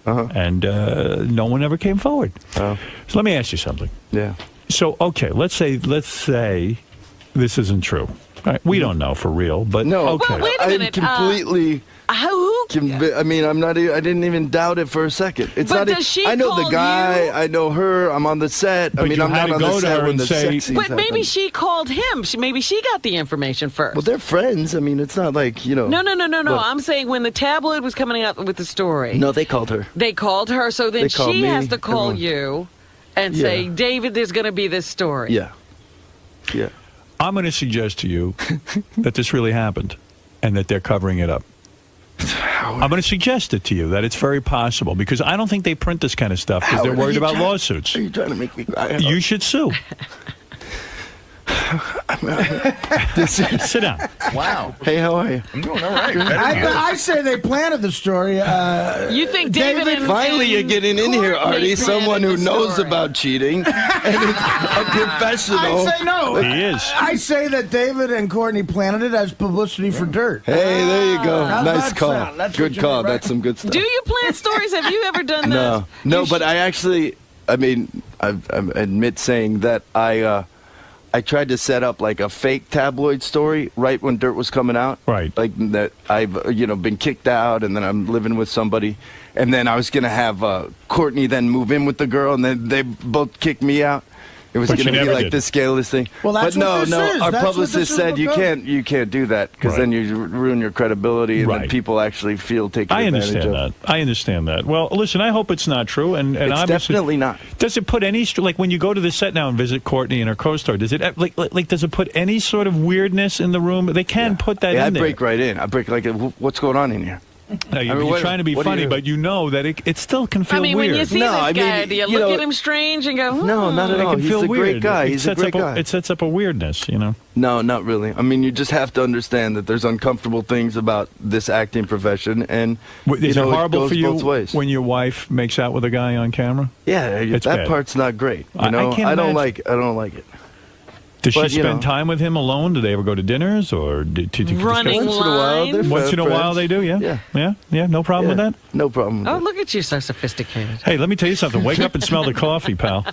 And no one ever came forward. So let me ask you something. Yeah. So okay, let's say this isn't true. All right, we don't know for real, but No, okay. Well, wait a minute. I'm completely. I mean, I'm not. I didn't even doubt it for a second. It's But not. does she I know call the guy. you? I know her. I'm on the set. I But mean, you I'm had not to on go the to set her when and the say- sex scenes But maybe happen. she called him. Maybe she got the information first. Well, they're friends. I mean, it's not like, you know. No. But- I'm saying when the tabloid was coming out with the story. No, they called her. They called her, so then They called she me, has to call everyone. you and Yeah. say, David, there's going to be this story. Yeah. I'm going to suggest to you that this really happened and that they're covering it up. I'm going to suggest it to you that it's very possible, because I don't think they print this kind of stuff because they're Howard, are worried you about trying- lawsuits. Are you trying to make me cry? You should sue. Sit down. Wow. Hey, how are you? I'm doing all right. I say they planted the story. You think David and Finally, you're getting in here, Courtney Artie. Someone who planted the knows story. about cheating and is a professional. I say no. He is. I say that David and Courtney planted it as publicity for dirt. Hey, there you go. How's Nice that call. sound? That's Good what you call. mean, right? That's some good stuff. Do you plant stories? Have you ever done that? No, but I actually, I mean, I admit saying that I tried to set up like a fake tabloid story right when Dirt was coming out. Right. Like that I've, been kicked out and then I'm living with somebody. And then I was going to have Courtney then move in with the girl and then they both kicked me out. It was But going you to be never like did. this scaleless thing. Well, that's but no, what this no. is. Our That's what publicist this is said you about. can't do that because Right. then you ruin your credibility and then Right. people actually feel taken I advantage understand of. that. I understand that. Well, listen, I hope it's not true. And It's obviously, definitely not. Does it put any like when you go to the set now and visit Courtney and her co-star? Does it like does it put any sort of weirdness in the room? They can put that Yeah, I in there. break right in. I break like, what's going on in here? No, you're, I mean, you're trying to be what do funny, you- but you know that it still can feel I mean, weird. when you see No, this I guy, mean, do you you look know- at him strange and go, No, not at it all. can He's feel a great weird. guy. It He's a sets great up guy. It sets up a weirdness, you know. No, not really. I mean, you just have to understand that there's uncomfortable things about this acting profession, and Is it horrible goes for you both ways. when your wife makes out with a guy on camera? Yeah, It's that bad. part's not great. I You know, can't I don't imagine. like it. Does But, she you spend know. time with him alone? Do they ever go to dinners or Running Once in a while, they're Once in a friends. while they do, yeah. Yeah, no problem with Yeah, that? No problem. oh, look at you, so sophisticated. Hey, let me tell you something. Wake up and smell the coffee, pal.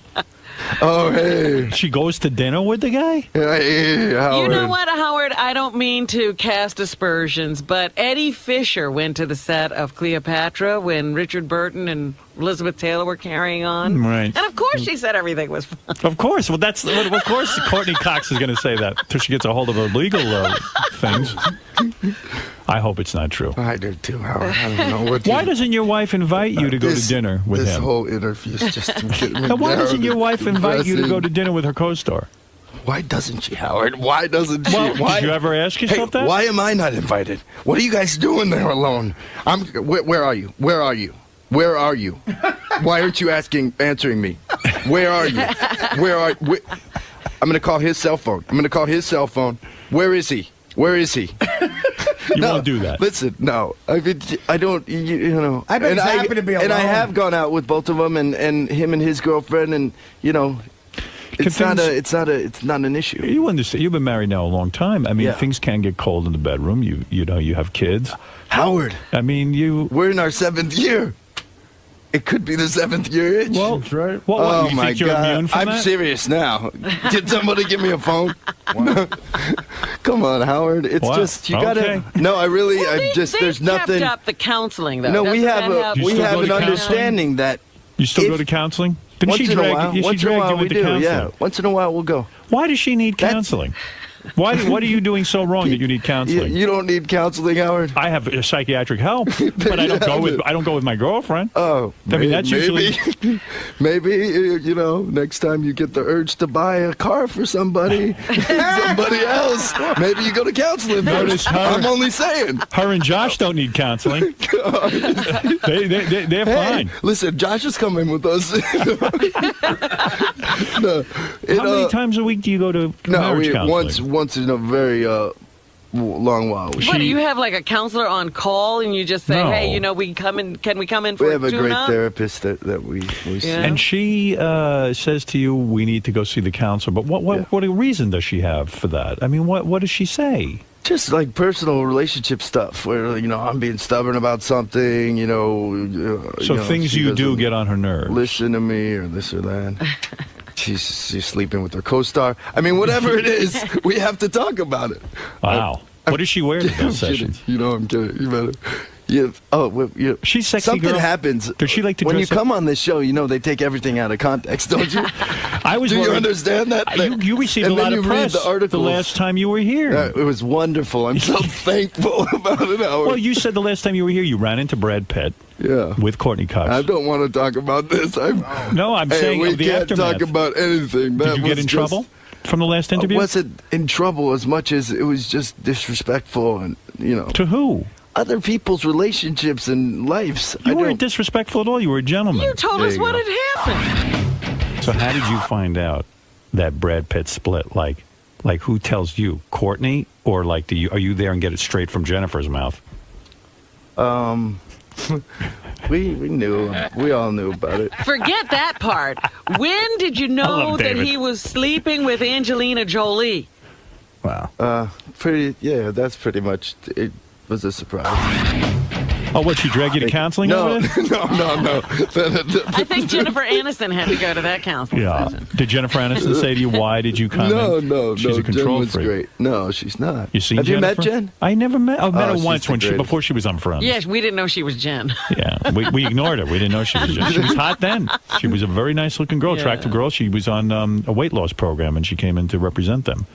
Oh, hey. She goes to dinner with the guy? Hey, Howard. You know what, Howard? I don't mean to cast aspersions, but Eddie Fisher went to the set of Cleopatra when Richard Burton and Elizabeth Taylor were carrying on. Right. And of course she said everything was fine. Of course. Well, of course Courtney Cox is going to say that until she gets a hold of her legal things. I hope it's not true. I do too, Howard. I don't know what. Why doesn't your wife invite you to go to dinner with this him? whole interview is just getting me Now, why doesn't your wife invite you to go depressing. to dinner with her co-star? Why doesn't she, Howard? Why doesn't she? Well, why? did you ever ask yourself Hey, that? why am I not invited? What are you guys doing there alone? Where are you? Where are you? Where are you? Why aren't you answering me? Where are you? I'm going to call his cell phone. Where is he? You won't do that. Listen, no. I mean, I don't. You know. I bet he's happy to be And I alone. have gone out with both of them, and him and his girlfriend, and you know, it's not an issue. You understand? You've been married now a long time. I mean, Yeah. things can get cold in the bedroom. You know, you have kids. Howard. I mean, We're in our 7th year. It could be the 7th year itch. Well, That's right. What, oh you my think you're God. immune from I'm that? serious now. Did somebody give me a phone? Come on, Howard. It's What? just you Okay. gotta. No, I really. Well, I just. they've There's nothing. kept up the counseling, though. No, we Doesn't have that You we still have go an to counseling? understanding that. You still if- go to counseling? Didn't Once she in a drag, while, she once in a dragged while you we into do. counseling? Yeah, once in a while we'll go. Why does she need counseling? What are you doing so wrong that you need counseling? You don't need counseling, Howard. I have psychiatric help, but I don't go with my girlfriend. Oh, I mean that's usually maybe you know next time you get the urge to buy a car for somebody else, maybe you go to counseling Notice first. her- I'm only saying. her and Josh don't need counseling. They're Hey, fine. listen, Josh is coming with us. No, How many times a week do you go to marriage counseling? once in a very long while. What, do you have like a counselor on call and you just say, No. hey, can we come in for We have a great tune-up? therapist that we see. And she says to you, "We need to go see the counselor." But what reason does she have for that? I mean, what does she say? Just like personal relationship stuff, where I'm being stubborn about something, So things she you do doesn't get on her nerves. Listen to me, or this or that. She's sleeping with her co-star. I mean, whatever it is, we have to talk about it. Wow. What does she wear to I'm those kidding. sessions? I'm kidding. You better. Yeah. Oh, well, yeah. She's sexy Something girl. happens. Does she like to when you dress up? come on this show? They take everything out of context, don't you? I was. Do you worried- understand that? You received and a then lot you of read press the articles. last time you were here. It was wonderful. I'm so thankful about it, Howard. Well, you said the last time you were here, you ran into Brad Pitt. Yeah. With Courtney Cox. I don't want to talk about this. No, I'm Hey, saying we of the can't aftermath. talk about anything. Did you get in trouble from the last interview? I wasn't in trouble as much as it was just disrespectful, and To who? other people's relationships and lives. You weren't disrespectful at all. You were a gentleman. You told There us you what go. had happened. So how did you find out that Brad Pitt split? Like who tells you? Courtney, or are you there and get it straight from Jennifer's mouth? We knew. We all knew about it. Forget that part. When did you know love that David. he was sleeping with Angelina Jolie? Wow. Pretty. Yeah, that's pretty much. It was a surprise. Oh, what, she dragged you to counseling No, over there? no. I think Jennifer Aniston had to go to that counseling Yeah. session. Did Jennifer Aniston say to you, why did you come in? No. She's a Jen control was freak. great. No, she's not. You seen Have Jennifer? you met Jen? I never met. I met Oh, her she's once the greatest. before she was on Friends. Yes, we didn't know she was Jen. Yeah, we ignored her. We didn't know she was Jen. She was hot then. She was a very nice-looking girl, attractive girl. She was on a weight loss program, and she came in to represent them.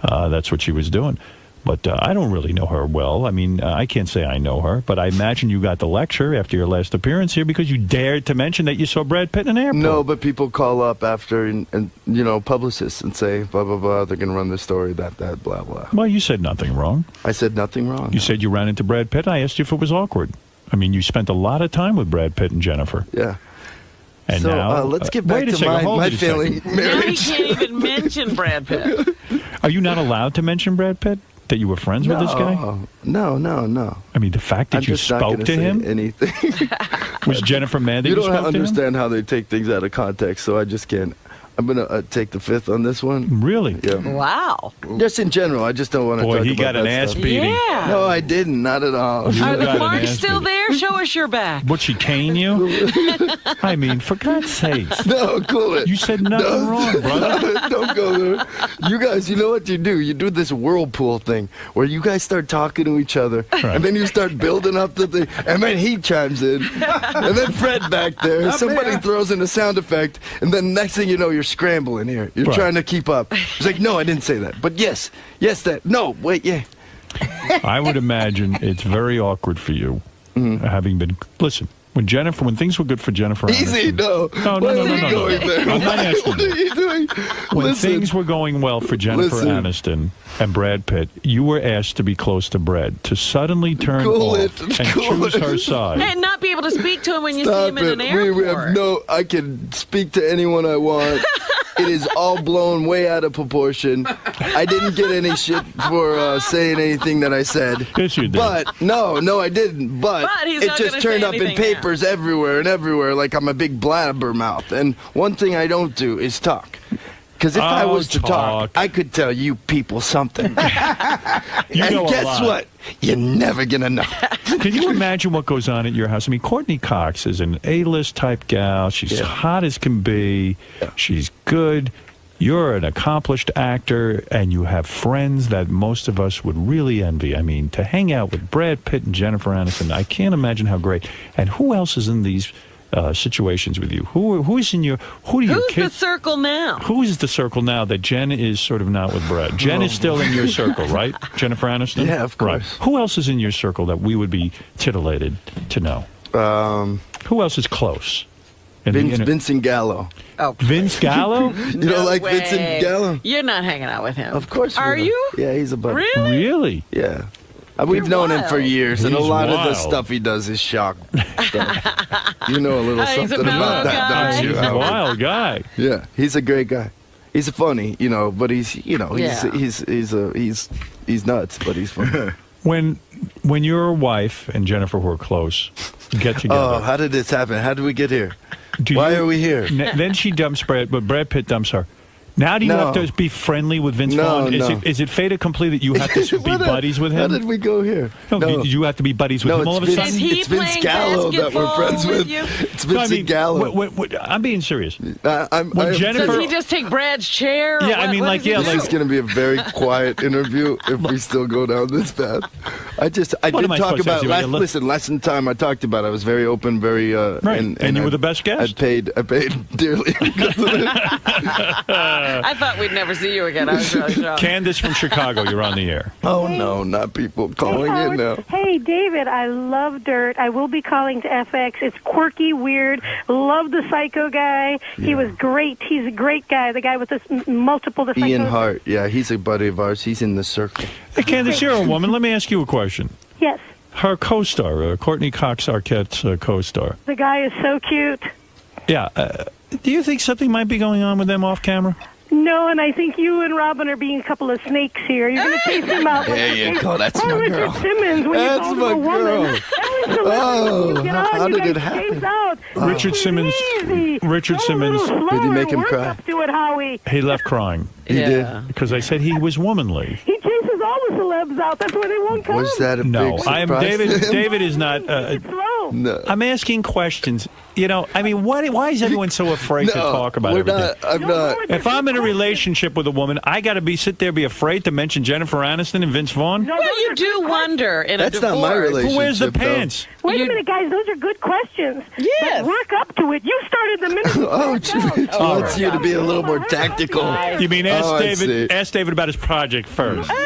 That's what she was doing. But I don't really know her well. I mean, I can't say I know her, but I imagine you got the lecture after your last appearance here because you dared to mention that you saw Brad Pitt in an airport. No, but people call up after and publicists and say blah blah blah. They're going to run the story that blah blah. Well, you said nothing wrong. I said nothing wrong. You said you ran into Brad Pitt. I asked you if it was awkward. I mean, you spent a lot of time with Brad Pitt and Jennifer. Yeah. And so now, let's get back wait a to second, hold my it a failing second. Now he marriage. can't even mention Brad Pitt. Are you not allowed to mention Brad Pitt? That you were friends with this guy? No. I mean, the fact that I'm you just not spoke gonna to say him? anything. Was Jennifer mad that you You don't spoke to him? understand how they take things out of context, so I just can't. I'm going to take the fifth on this one. Really? Yeah. Wow. Just in general, I just don't want to Boy, talk he about got an that ass stuff. beating. Yeah. No, I didn't. Not at all. You Are got the an marks ass still beating. there? Show us your back. Would she cane you? I mean, for God's sakes. No, cool it. You said nothing wrong, brother. Don't go there. You guys, you know what you do? You do this whirlpool thing where you guys start talking to each other, and then you start building up the thing, and then he chimes in, and then Fred back there, somebody throws in a sound effect, and then next thing you know, you're scrambling here. You're Right. trying to keep up. It's like, no, I didn't say that. But yes, that. No, wait, yeah. I would imagine it's very awkward for you, having been. Listen, when things were good for Jennifer. Easy, Aniston- no. No. Why are we going there? I'm not asking What you. are you doing? When Listen. things were going well for Jennifer Listen. Aniston and Brad Pitt, you were asked to be close to Brad, to suddenly turn Cool off it. and Cool choose it. her side. And not be able to speak to him when you see Stop him in it. an airport. We have I can speak to anyone I want. It is all blown way out of proportion. I didn't get any shit for saying anything that I said. Yes, you did. But, no, I didn't. But he's it not just gonna turned say up in anything now. papers everywhere, like I'm a big blabbermouth. And one thing I don't do is talk. Because if I Oh, was to talk, I could tell you people something. You And know a guess lot. what? You're never going to know. Can you imagine what goes on at your house? I mean, Courtney Cox is an A-list type gal. She's hot as can be. She's good. You're an accomplished actor, and you have friends that most of us would really envy. I mean, to hang out with Brad Pitt and Jennifer Aniston, I can't imagine how great. And who else is in these situations with you? Who's in your? Who do you? Who's the circle now? Who is the circle now that Jen is sort of not with Brad? Jen is still in your circle, right? Jennifer Aniston? Yeah, of course. Right. Who else is in your circle that we would be titillated to know? Who else is close? Vincent Gallo. Oh, Vince Gallo? You don't like way. Vincent Gallo? You're not hanging out with him. Of course. Are you? Yeah, he's a buddy. Really? Yeah. We've known him for years, and a He's lot of the wild. stuff he does is shock stuff. You know a little He's a something mellow about that, guy. don't you? He's a wild guy. Yeah, he's a great guy. He's funny, but he's Yeah. he's nuts, but he's funny. When your wife and Jennifer were close get together. Oh, how did this happen? How did we get here? Why are we here? Then she dumps Brad, but Brad Pitt dumps her. Now do you have to be friendly with Vince Vaughn? Is it fait accompli that you have to be buddies with him? How did we go here? No. You have to be buddies with him all of a sudden? Is he It's Vince playing Gallo that we're basketball friends with. you? It's Vincent Gallo. I'm being serious. Does he just take Brad's chair? Yeah, I mean, This is going to be a very quiet interview if we still go down this path. I did talk about last time I talked about it, I was very open, very and you were the best guest. I paid dearly. I thought we'd never see you again. I was really shocked. Candace from Chicago, you're on the air. Oh no, not people calling in now. Hey, David, I love Dirt. I will be calling to FX. It's quirky, weird. Love the psycho guy. He was great. He's a great guy. The guy with the multiple the Ian psycho. Hart, yeah, he's a buddy of ours. He's in the circle. Hey, Candace, you're a woman. Let me ask you a question. Yes. Her co-star, Courtney Cox Arquette's co-star. The guy is so cute. Yeah. Do you think something might be going on with them off camera? No, and I think you and Robin are being a couple of snakes here. You're going to chase him out. There you go. That's my Richard girl. Simmons when That's you my called him a woman. girl. Every celebrity Oh, you get on, how you did guys it happen? chase out. Richard Simmons. Richard Simmons. Did he make him Work cry? up to it, Howie. He left crying. He did. Because I said he was womanly. He chases all the celebs out. That's why they won't come. Was that a No, big I am surprise David. to him? David is not. No. I'm asking questions. I mean, why is everyone so afraid to talk about everything? I'm not. If I'm in a relationship with a woman, I got to be afraid to mention Jennifer Aniston and Vince Vaughn. Well, you do wonder in That's a divorce. not my relationship. Who wears the though. pants? Wait a minute, guys. Those are good questions. Yes. But work up to it. You started the minute. Oh, gee. He wants you to be a little more tactical. You mean ask Oh, I David? see. Ask David about his project first. All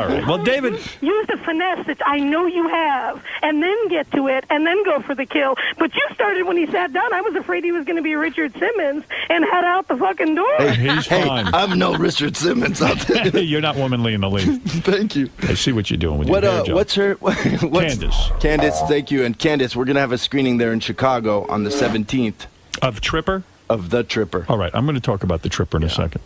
right. Well, David. Use the finesse that I know you have, and then get to it, and then go for the kill. But you started when he sat down. I was afraid he was going to be Richard Simmons and head out the fucking door. He's fine. I'm no Richard Simmons out there. You're not womanly in the least. Thank you. I see what you're doing with your hair job. What's her? Candace. Candace, thank you. And Candace, we're going to have a screening there in Chicago on the 17th. Of Tripper? Of The Tripper. All right. I'm going to talk about the Tripper in a second.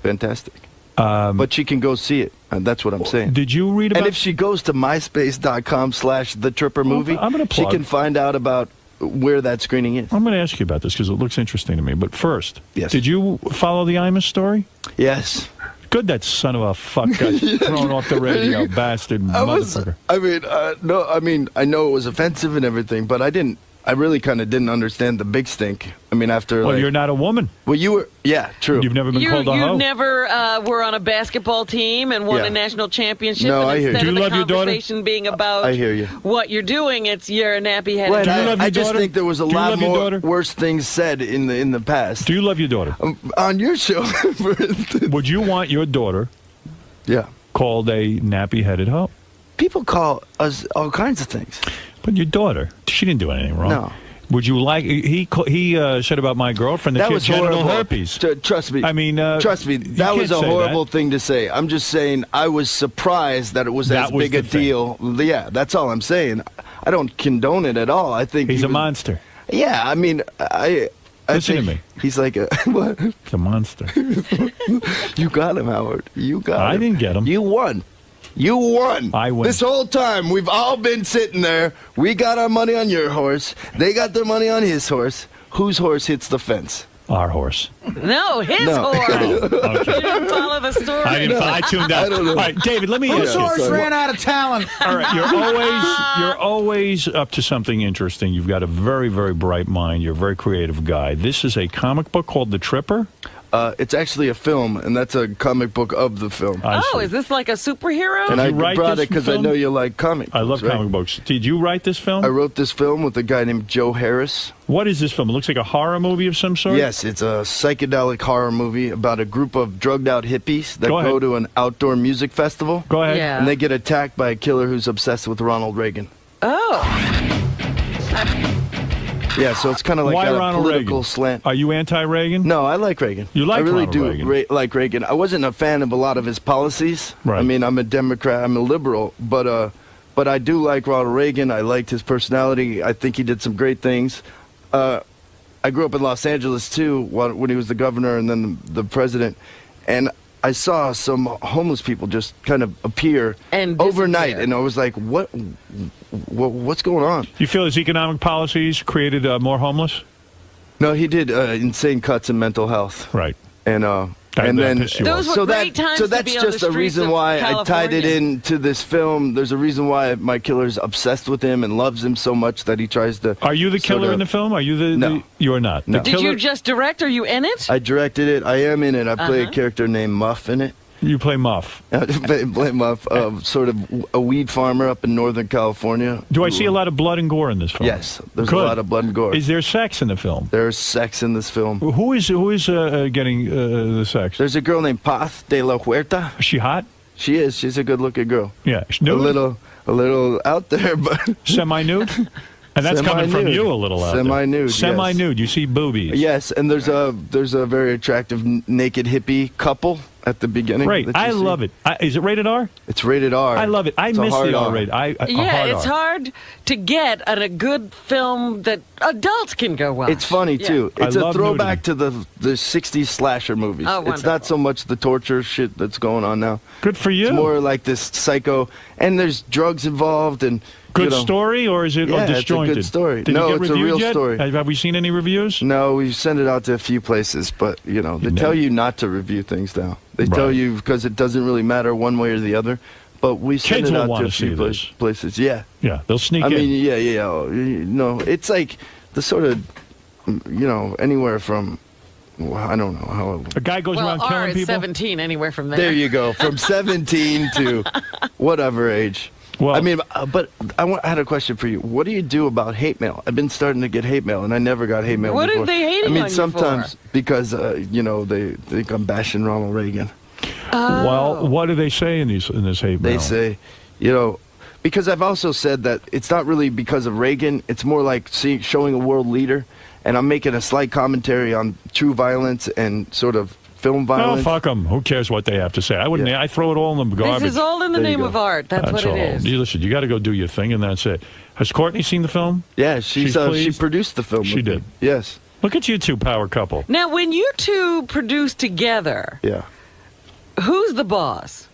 Fantastic. But she can go see it. And that's what I'm saying. Did you read about? And if she goes to myspace.com/thetrippermovie, I'm gonna she plug. can find out about where that screening is. I'm going to ask you about this because it looks interesting to me. But first, Yes. did you follow the Imus story? Yes. Good, that son of a fuck got thrown off the radio, bastard motherfucker. I know it was offensive and everything, but I really kind of didn't understand the big stink. I mean, after Well, you're not a woman. Well, you were. Yeah, true. You've never been called a You hoe. never were on a basketball team and won Yeah. a national championship. No, and I hear you. instead Do of you the love your daughter? conversation being about I hear you. what you're doing, it's you're a nappy-headed. Right, guy. I just think there was a Do you lot love your more daughter? worse things said in the past. Do you love your daughter? On your show, for instance. Would you want your daughter Yeah. called a nappy-headed hoe? People call us all kinds of things. But your daughter, she didn't do anything wrong. No. Would you like? He said about my girlfriend that That she had was genital horrible. herpes. Trust me. I mean, trust me. you That was can't a say horrible that. thing to say. I'm just saying I was surprised that it was That as was big a the thing. deal. Yeah, that's all I'm saying. I don't condone it at all. I think He's he a was- monster. Yeah, I mean, I Listen to think me. He's like a what? He's a monster. You got him, Howard. You got him. I didn't get him. You won. You won. I won. This whole time, we've all been sitting there. We got our money on your horse. They got their money on his horse. Whose horse hits the fence? Our horse. No, his No. horse. Okay. You didn't follow the story. I tuned out. I don't know. All right, David, let me Whose ask you. horse ran out of talent? All right, you're always up to something interesting. You've got a very, very bright mind. You're a very creative guy. This is a comic book called The Tripper. It's actually a film, and that's a comic book of the film. Oh, is this like a superhero? And I you write brought this it because I film? know you like comic books. I love right? comic books. Did you write this film? I wrote this film with a guy named Joe Harris. What is this film? It looks like a horror movie of some sort? Yes, it's a psychedelic horror movie about a group of drugged out hippies that Go ahead. go to an outdoor music festival. Go ahead. Yeah. And they get attacked by a killer who's obsessed with Ronald Reagan. Oh. Yeah, so it's kind of like Why got a Ronald political Reagan? slant. Are you anti-Reagan? No, I like Reagan. You like I really Ronald do Reagan? like Reagan. I wasn't a fan of a lot of his policies. Right. I mean, I'm a Democrat. I'm a liberal, but I do like Ronald Reagan. I liked his personality. I think he did some great things. I grew up in Los Angeles too when he was the governor and then the president, and I saw some homeless people just kind of appear And overnight, disappear. and I was like, what's going on? Do you feel his economic policies created more homeless? No, he did insane cuts in mental health. Right. And That then pissed you Those off. were great times so to that's be on the just a streets reason of why I tied it California. into this film. There's a reason why my killer's obsessed with him and loves him so much that he tries to. Are you the killer in the film? Are you the? No. You are not. No. The Did killer? you just direct? Are you in it? I directed it. I am in it. I play a Uh-huh. character named Muff in it. You play Muff. I play Muff, sort of a weed farmer up in Northern California. Do I see a lot of blood and gore in this film? Yes, there's Good. a lot of blood and gore. Is there sex in the film? There's sex in this film. Who is getting the sex? There's a girl named Paz de la Huerta. Is she hot? She is. She's a good-looking girl. Yeah. Nude? A little out there, but semi-nude. And that's coming from Semi-nude. you a little out there. Semi-nude, yes. Semi-nude. You see boobies. yes, and there's a very attractive naked hippie couple at the beginning. Great. that you I see. love it. Is it rated R? It's rated R. I love it. I It's a miss hard the R. R-rated. Yeah, it's R. hard to get a good film that adults can go watch. It's funny Yeah. too. I It's a love throwback to the '60s slasher movies. Oh, it's wonderful. not so much the torture shit that's going on now. Good for you. It's more like this psycho, and there's drugs involved and Good you know. story, or is it Yeah, disjointed? it's a good story. Did No, you get it's a reviewed real yet? story. Have we seen any reviews? No, we send it out to a few places, but you know they tell you not to review things now. They tell Right. you because it doesn't really matter one way or the other. But we send Kids it will out wanna to a few see this. places. Yeah, Yeah, they'll sneak I in. mean, yeah. No, it's like the sort of anywhere from I don't know how. A guy goes Well, around R killing is people. 17 anywhere from there. There you go, from 17 to whatever age. Well, I mean, but I had a question for you. What do you do about hate mail? I've been starting to get hate mail, and I never got hate mail What are before. they hating I mean, on you sometimes for? because they think I'm bashing Ronald Reagan. Well, what do they say in this hate They mail? say, because I've also said that it's not really because of Reagan. It's more like showing a world leader, and I'm making a slight commentary on true violence and sort of film Oh, violence. fuck them. Who cares what they have to say? I wouldn't. I throw it all in the garbage. This is all in the There you name go. of art. That's what all. it is. You listen, you got to go do your thing, and that's it. Has Courtney seen the film? Yeah, she pleased? produced the film. She with me. did. Yes. Look at you two, power couple. Now, when you two produce together, Yeah. who's the boss?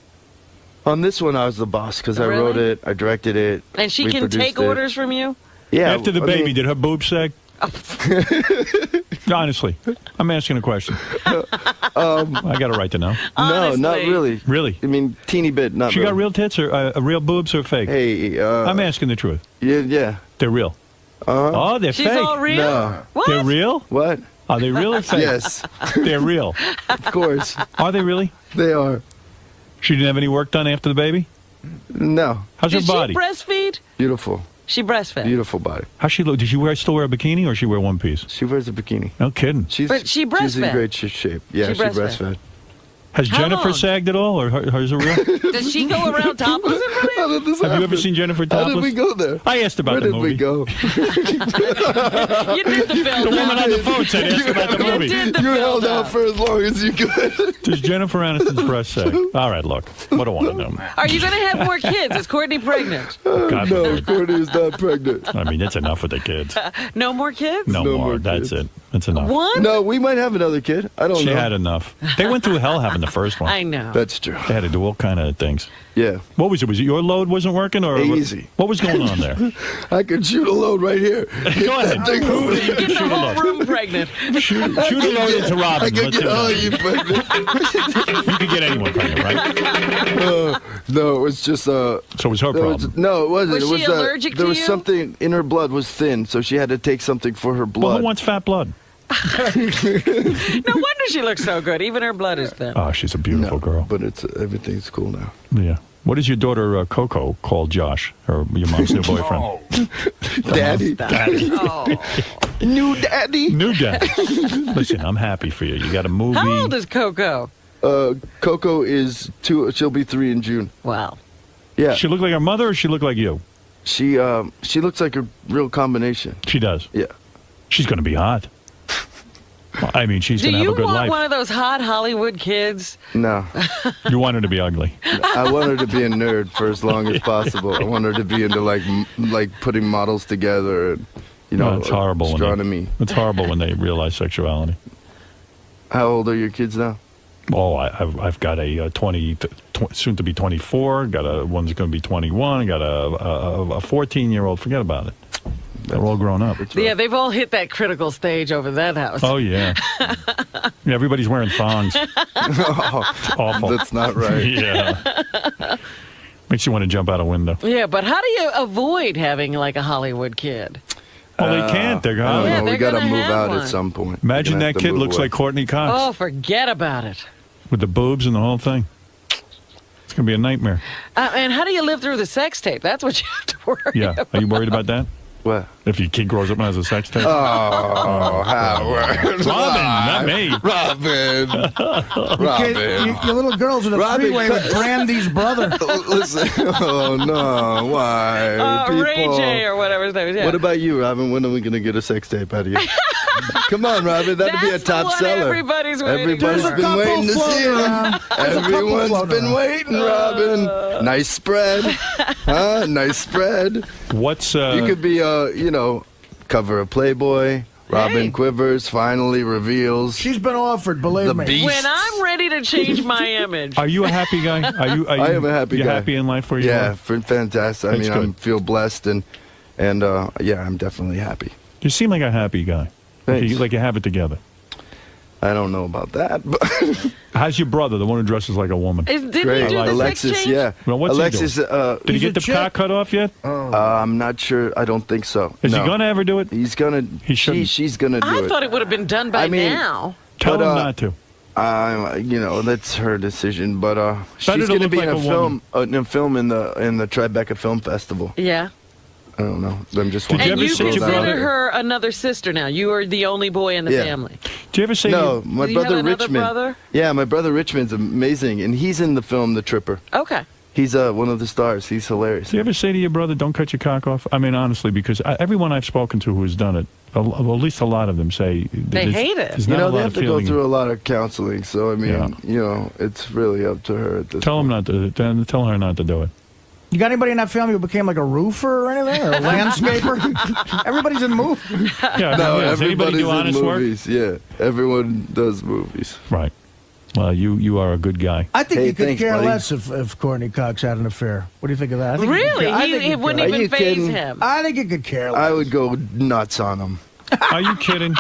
On this one, I was the boss because I wrote Really? it, I directed it. And she we can produced take it. orders from you? Yeah. After the I baby, mean- did her boobs sag? Honestly, I'm asking a question. I got a right to know. No, not really. Really? I mean, teeny bit. Not She really. got real tits or real boobs or fake? Hey, I'm asking the truth. Yeah. They're real. Oh, they're She's fake. all real? No. What? They're real? What? Are they real or fake? Yes. They're real. Of course. Are they really? They are. She didn't have any work done after the baby? No. How's Did her body? she breastfeed? Beautiful. She breastfed. Beautiful body. How's she look? Did she still wear a bikini or she wear one piece? She wears a bikini. No kidding. But she She's in breastfed. great shape. Yeah, She she breastfed. breastfed. Has How Jennifer long? sagged at all, or hers are real? Does she go around topless in front of you? Have you ever seen Jennifer How topless? did we go there? I asked about Where the did movie. we go? You did the film. The woman on the phone said, ask about the You movie. did the You held build-up. out for as long as you could. Does Jennifer Aniston's breast sag? All right, look. What do I want to know? Are you going to have more kids? Is Courtney pregnant? God No, forbid. Courtney is not pregnant. I mean, that's enough with the kids. No more kids? No, No more. more That's kids. it. That's enough. One? No, we might have another kid. I don't She know. had enough. They went through hell having the first one. I know. That's true. They had to do all kind of things. Yeah. What was it? Was it your load wasn't working, or Easy. What was going on there? I could shoot a load right here. Go ahead. Prove that you can Get the shoot a whole load. room pregnant. Shoot a load into I Robin. could Let's get see all what you pregnant. happens. You could get anyone pregnant, right? No, it was just So it was her problem. no, it wasn't. Was it was she allergic there to was you? something in her blood was thin, so she had to take something for her Well, blood. who wants fat blood? No wonder does she look so good? Even her blood is thin. Oh, she's a beautiful girl. But everything's cool now. Yeah. What does your daughter Coco call Josh, or your mom's new boyfriend? Daddy. Daddy. New daddy. New daddy. Listen, I'm happy for you. You got a movie. How old is Coco? Coco is 2. She'll be 3 in June. Wow. Yeah. She look like her mother, or she look like you? She looks like a real combination. She does. Yeah. She's going to be hot. I mean, she's going to have a good Do you want life. one of those hot Hollywood kids? No. You want her to be ugly. I want her to be a nerd for as long as possible. I want her to be into like putting models together and it's horrible. astronomy. It's horrible when they realize sexuality. How old are your kids now? Oh, I've got a 20, soon to be 24. Got one's going to be 21. Got a 14-year-old. Forget about it. They're all grown up. Yeah, they've all hit that critical stage over that house. Oh yeah. Yeah, everybody's wearing thongs. It's awful. That's not right. Yeah. Makes you want to jump out a window. Yeah, but how do you avoid having like a Hollywood kid? Well, they can't. They're I don't gone. know. We got to gonna move have out one. at some point. Imagine We're gonna that have to kid move looks away. like Courtney Cox Oh, forget about it. with the boobs and the whole thing. It's going to be a nightmare. And how do you live through the sex tape? That's what you have to worry Yeah. about. Are you worried about that? What? If your kid grows up and has a sex tape? Oh, Howard. Robin, not me. Robin. Your little girls in a Robin, freeway with Brandy's brother. Listen. Oh, no. Why? Ray J or whatever his name is. Yeah. What about you, Robin? When are we going to get a sex tape out of you? Come on, Robin. That'd be a That's top the one seller. everybody's waiting Everybody's for. been waiting to see him. Everyone's been waiting, Robin. Nice spread. Huh? Nice spread. What's You could be cover of Playboy. Robin Quivers finally reveals. She's been offered, believe me. Beast. When I'm ready to change my image. Are you a happy guy? Are you I am a happy you guy. happy in life where you Yeah, are? fantastic. I That's mean, I good. feel blessed and yeah, I'm definitely happy. You seem like a happy guy. Thanks. Like you have it together. I don't know about that, but How's your brother, the one who dresses like a woman? Didn't great. he do the Alexis, sex change? yeah. Well, what's Alexis, he doing? Did he get the cock cut off yet? I'm not sure. I don't think so. Is No. he going to ever do it? He's gonna. He shouldn't. She's gonna do I it. thought it would have been done by I mean, now. Tell But, him not to. That's her decision. But Better she's to gonna look be like in a a film, in a film in the Tribeca Film Festival. Yeah. I don't know. I'm just. Did you And ever you see your consider brother? her another sister now. You are the only boy in the Yeah. family. Do you ever say No, my Do you have brother another Richmond. brother? Yeah, my brother Richmond's amazing, and he's in the film The Tripper. Okay. He's one of the stars. He's hilarious. Do you ever say to your brother, don't cut your cock off? I mean, honestly, because everyone I've spoken to who has done it, at least a lot of them say... They hate it. There's You not know, a they lot have of to go feeling. through a lot of counseling. So I mean, Yeah. it's really up to her at this Tell him point. not to. Tell her not to do it. You got anybody in that family who became like a roofer or anything? Or a landscaper? Everybody's in movies. Yeah, No, does anybody everybody's do in honest work? movies. Yeah, everyone does movies. Right. Well, you are a good guy. I think Hey, you could thanks, care buddy. less if Courtney Cox had an affair. What do you think of that? I think you could Really? care- I think It you'd wouldn't care- Are even you faze kidding? him. I think you could care less. I would go nuts on him. Are you kidding?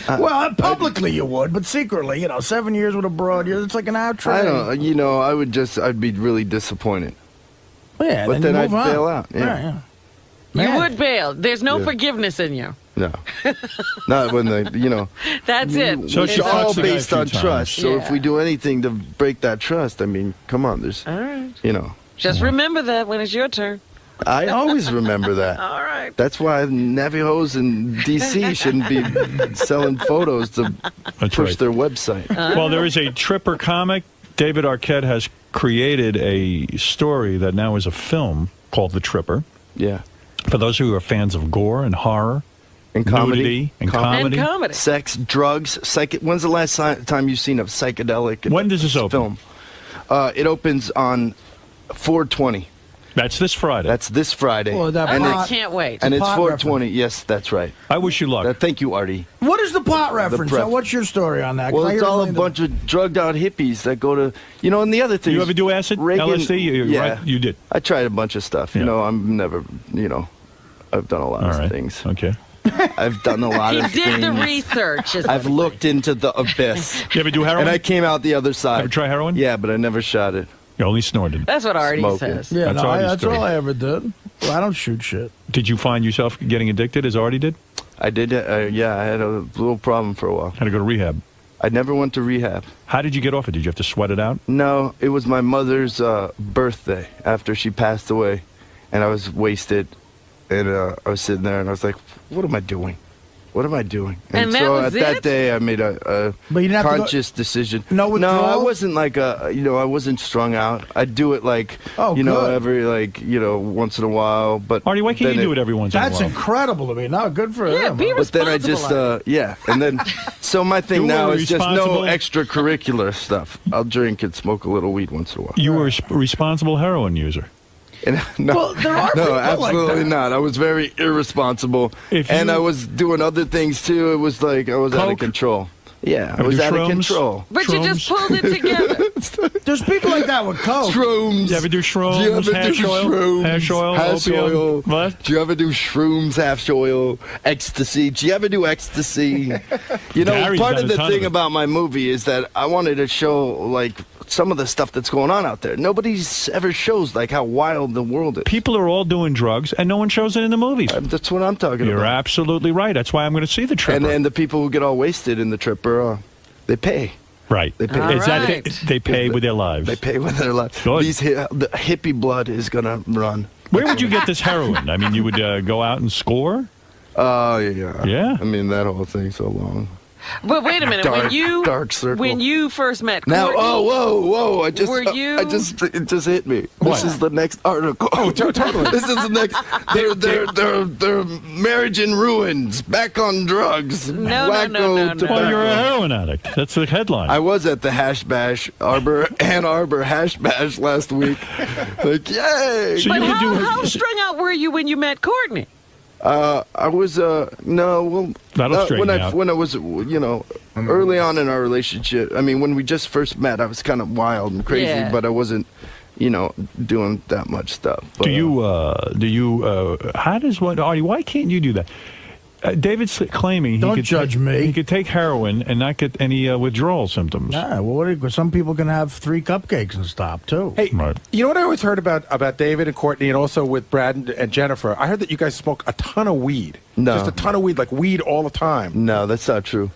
Well, publicly you would, but secretly, 7 years with a broad, it's like an outrage. I don't. I'd be really disappointed. Yeah, But you then I'd move on. bail out. Yeah. Right, yeah. You Man. would bail. There's no Yeah. forgiveness in you. No, not when That's it. So it's she fucks all the guy a based few on times. trust. So Yeah. if we do anything to break that trust, I mean, come on, there's, All right. Uh-huh. Just remember that when it's your turn. I always remember that. All right. That's why Navajos in D.C. shouldn't be selling photos to That's push right. their website. Well, there is a Tripper comic. David Arquette has created a story that now is a film called The Tripper. Yeah. For those who are fans of gore and horror, And comedy. nudity, and comedy. And comedy. Sex, drugs, when's the last time you've seen a psychedelic When does this open? film? It opens on 4/20. That's this Friday. That's this Friday. Well, that and pot- it's- Can't wait. And it's pot 4/20. Yes, that's right. I wish you luck. Thank you, Artie. What is the plot reference? pref- Now, what's your story on that? 'Cause Well, I it's hear all a million- bunch of drugged out hippies that go to, and the other thing. You is ever do acid? Reagan- LSD? Yeah. Right, you did. I tried a bunch of stuff. Yeah. I'm never, I've done a lot All of right. things. Okay. I've done a lot He of did things. the research. is I've what- looked into the abyss. You ever do heroin? And I came out the other side. Ever try heroin? Yeah, but I never shot it. You only snorted. That's what Artie Smoking. says. Yeah, That's no, Artie's that's story. all I ever did. Well, I don't shoot shit. Did you find yourself getting addicted as Artie did? I did. Yeah, I had a little problem for a while. Had to go to rehab. I never went to rehab. How did you get off it? Did you have to sweat it out? No, it was my mother's birthday after she passed away, and I was wasted, and I was sitting there, and I was like, "What am I doing? What am I doing?" And that so was at that it? day, I made a But you didn't have to go- conscious decision. No I withdrawals? wasn't like I wasn't strung out. I'd do it like, Oh, you know, good. every once in a while. But Artie, why can't then you do it every once in a That's while? incredible to me. No, good for him. But then I just, and then, so my thing You now were is just no responsible? extracurricular stuff. I'll drink and smoke a little weed once in a while. You were a responsible heroin user. And, no, Well, there are people no, like absolutely that. not. I was very irresponsible, and I was doing other things too. It was like I was out of Coke? control. Yeah, I Ever was do out of shrooms? control. But you just pulled it together. There's people like that with coke. Shrooms. You ever do shrooms? Do you ever hash do oil? shrooms? Hash oil? Hash opium? oil. What? Do you ever do shrooms, hash oil, ecstasy? Do you ever do ecstasy? You know, Gary's part done of a the ton of thing it. about my movie is that I wanted to show, like, some of the stuff that's going on out there. Nobody's ever shows, like, how wild the world is. People are all doing drugs, and no one shows it in the movies. That's what I'm talking You're about. absolutely right. That's why I'm going to see the Tripper. And the people who get all wasted in the Tripper, they pay. Right. They pay. All Is that right. they pay with their lives? They pay with their lives. Good. The hippie blood is gonna run. Where would you get this heroin? I mean, you would go out and score? Oh, yeah. Yeah? I mean, that whole thing's so long. But wait a minute. Dark circle. When you first met Now, Courtney, whoa! It just hit me. What? This is the next article. Oh, totally. This is the next. Their marriage in ruins. Back on drugs. No. Well, you're a heroin addict. That's the headline. I was at the Hash Bash, Ann Arbor Hash Bash last week. Like, yay! So but you could do how strung out were you when you met Courtney? I was That'll straighten out. when I was early on in our relationship. I mean, when we just first met, I was kind of wild and crazy, Yeah. but I wasn't doing that much stuff. But, how does one, Artie, why can't you do that? David's claiming Don't judge me. He could take heroin and not get any withdrawal symptoms. Yeah, well, some people can have 3 cupcakes and stop too. Hey, Right. you know what I always heard about David and Courtney, and also with Brad and Jennifer? I heard that you guys smoke a ton of weed. No. Just a ton of weed, like weed all the time. No, that's not true.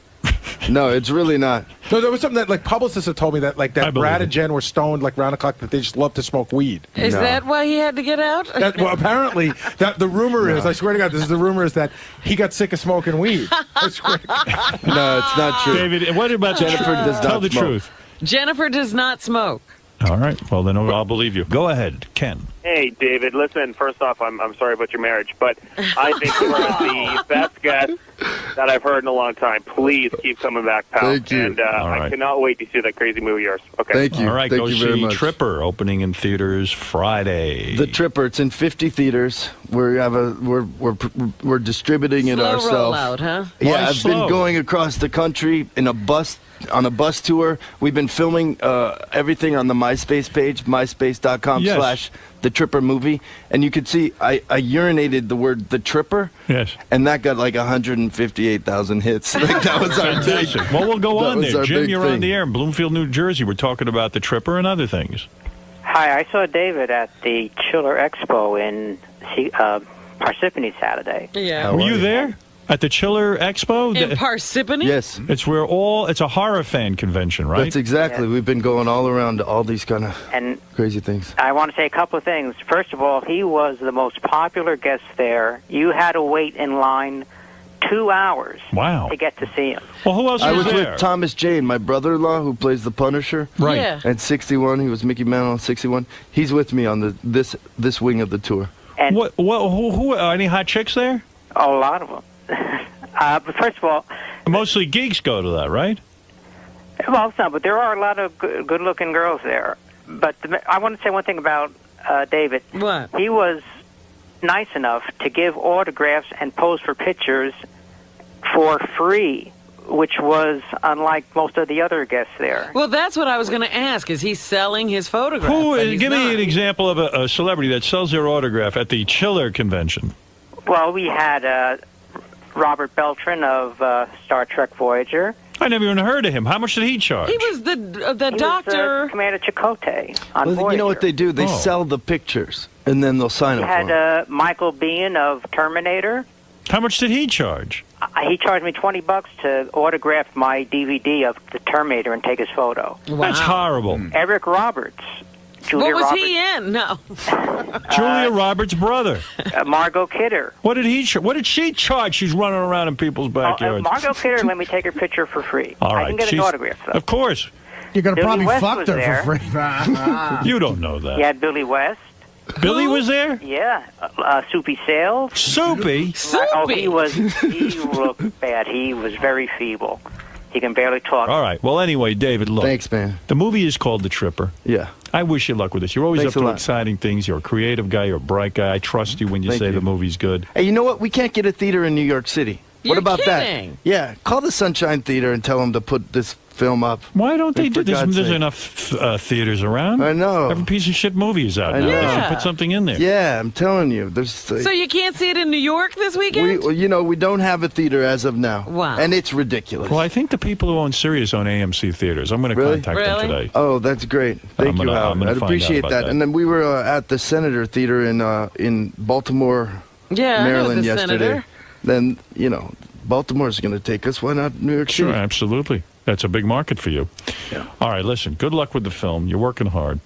No, it's really not. No, there was something that, like, publicists had told me that, like, I that believe Brad it. and Jen were stoned, like, round the clock, that they just love to smoke weed. Is that why he had to get out? Well, apparently, the rumor is, I swear to God, this is the rumor is that he got sick of smoking weed. I swear to God. No, it's not true. David, what about Jennifer does not Tell the smoke. truth. Jennifer does not smoke. All right. Well, then I'll believe you. Go ahead, Ken. Hey, David, listen, first off, I'm sorry about your marriage, but I think you are the best guest that I've heard in a long time. Please keep coming back, pal. Thank you. And All right. I cannot wait to see that crazy movie of yours. Okay. Thank you. All right, Thank go you very see much. Tripper opening in theaters Friday. The Tripper. It's in 50 theaters. We're distributing it Slow ourselves. rollout, huh? Yeah, Why I've slow? been going across the country on a bus tour. We've been filming everything on the MySpace page, myspace.com/The Tripper Movie, and you could see I urinated the word The Tripper. Yes. And that got like 158,000 hits. Like, that was our big. Fantastic. Well, we'll go that on was there. our Jim, big you're thing. on the air in Bloomfield, New Jersey. We're talking about the Tripper and other things. Hi, I saw David at the Chiller Expo in Parsippany Saturday. Yeah. Were you there at the Chiller Expo? In Parsippany? Yes. It's where it's a horror fan convention, right? That's exactly. We've been going all around to all these kind of And crazy things. I want to say a couple of things. First of all, he was the most popular guest there. You had to wait in line 2 hours Wow. to get to see him. Well, who else I was was there? with Thomas Jane, my brother-in-law, who plays the Punisher. Right. Yeah. At 61, he was Mickey Mantle at 61. He's with me on this wing of the tour. And Who are any hot chicks there? a lot of them. But first of all, Mostly geeks go to that, right? well, some, but there are a lot of good-looking girls there. But I want to say one thing about David. What? He was nice enough to give autographs and pose for pictures for free, which was unlike most of the other guests there. Well, that's what I was going to ask. Is he selling his photograph? Give me an example of a celebrity that sells their autograph at the Chiller convention. Well, we had Robert Beltran of Star Trek Voyager. I never even heard of him. How much did he charge? He was the He doctor. was, Commander Chakotay on Well, Voyager. you know what they do? They Oh. sell the pictures, and then they'll sign We them for had them. Michael Biehn of Terminator. How much did he charge? He charged me $20 to autograph my DVD of The Terminator and take his photo. That's horrible. Eric Roberts. Julia What was Roberts, he in? No. Julia Roberts' brother. Margot Kidder. What did What did she charge? She's running around in people's backyards. Margot Kidder let me take her picture for free. All right. I can get an she's- autograph, though. Of course. You're going to Billy probably West fuck was her there. for free. You don't know that. You had Billy West. Billy was there? Yeah. Soupy Sales. Soupy? Oh, he looked bad. He was very feeble. He can barely talk. All right. Well, anyway, David, look. Thanks, man. The movie is called The Tripper. Yeah. I wish you luck with this. You're always Thanks up a to lot. exciting things. You're a creative guy. You're a bright guy. I trust you when you Thank say you. the movie's good. Hey, you know what? We can't get a theater in New York City. You're what about kidding. that? Yeah, call the Sunshine Theater and tell them to put this film up. Why don't they do For this? God's There's sake. enough theaters around. I know. Every piece of shit movie is out I now. They know. should put something in there. Yeah, I'm telling you. There's. So you can't see it in New York this weekend? We don't have a theater as of now. Wow. And it's ridiculous. Well, I think the people who own Sirius own AMC theaters. I'm going to Really? contact them today. Oh, that's great. Thank you, Howard. I'm I'd gonna find out appreciate about that. that. And then we were at the Senator Theater in Baltimore, Yeah, I know Maryland the yesterday. Senator. Then, Baltimore's going to take us. Why not New York Sure, City? absolutely. That's a big market for you. Yeah. All right, listen. Good luck with the film. You're working hard.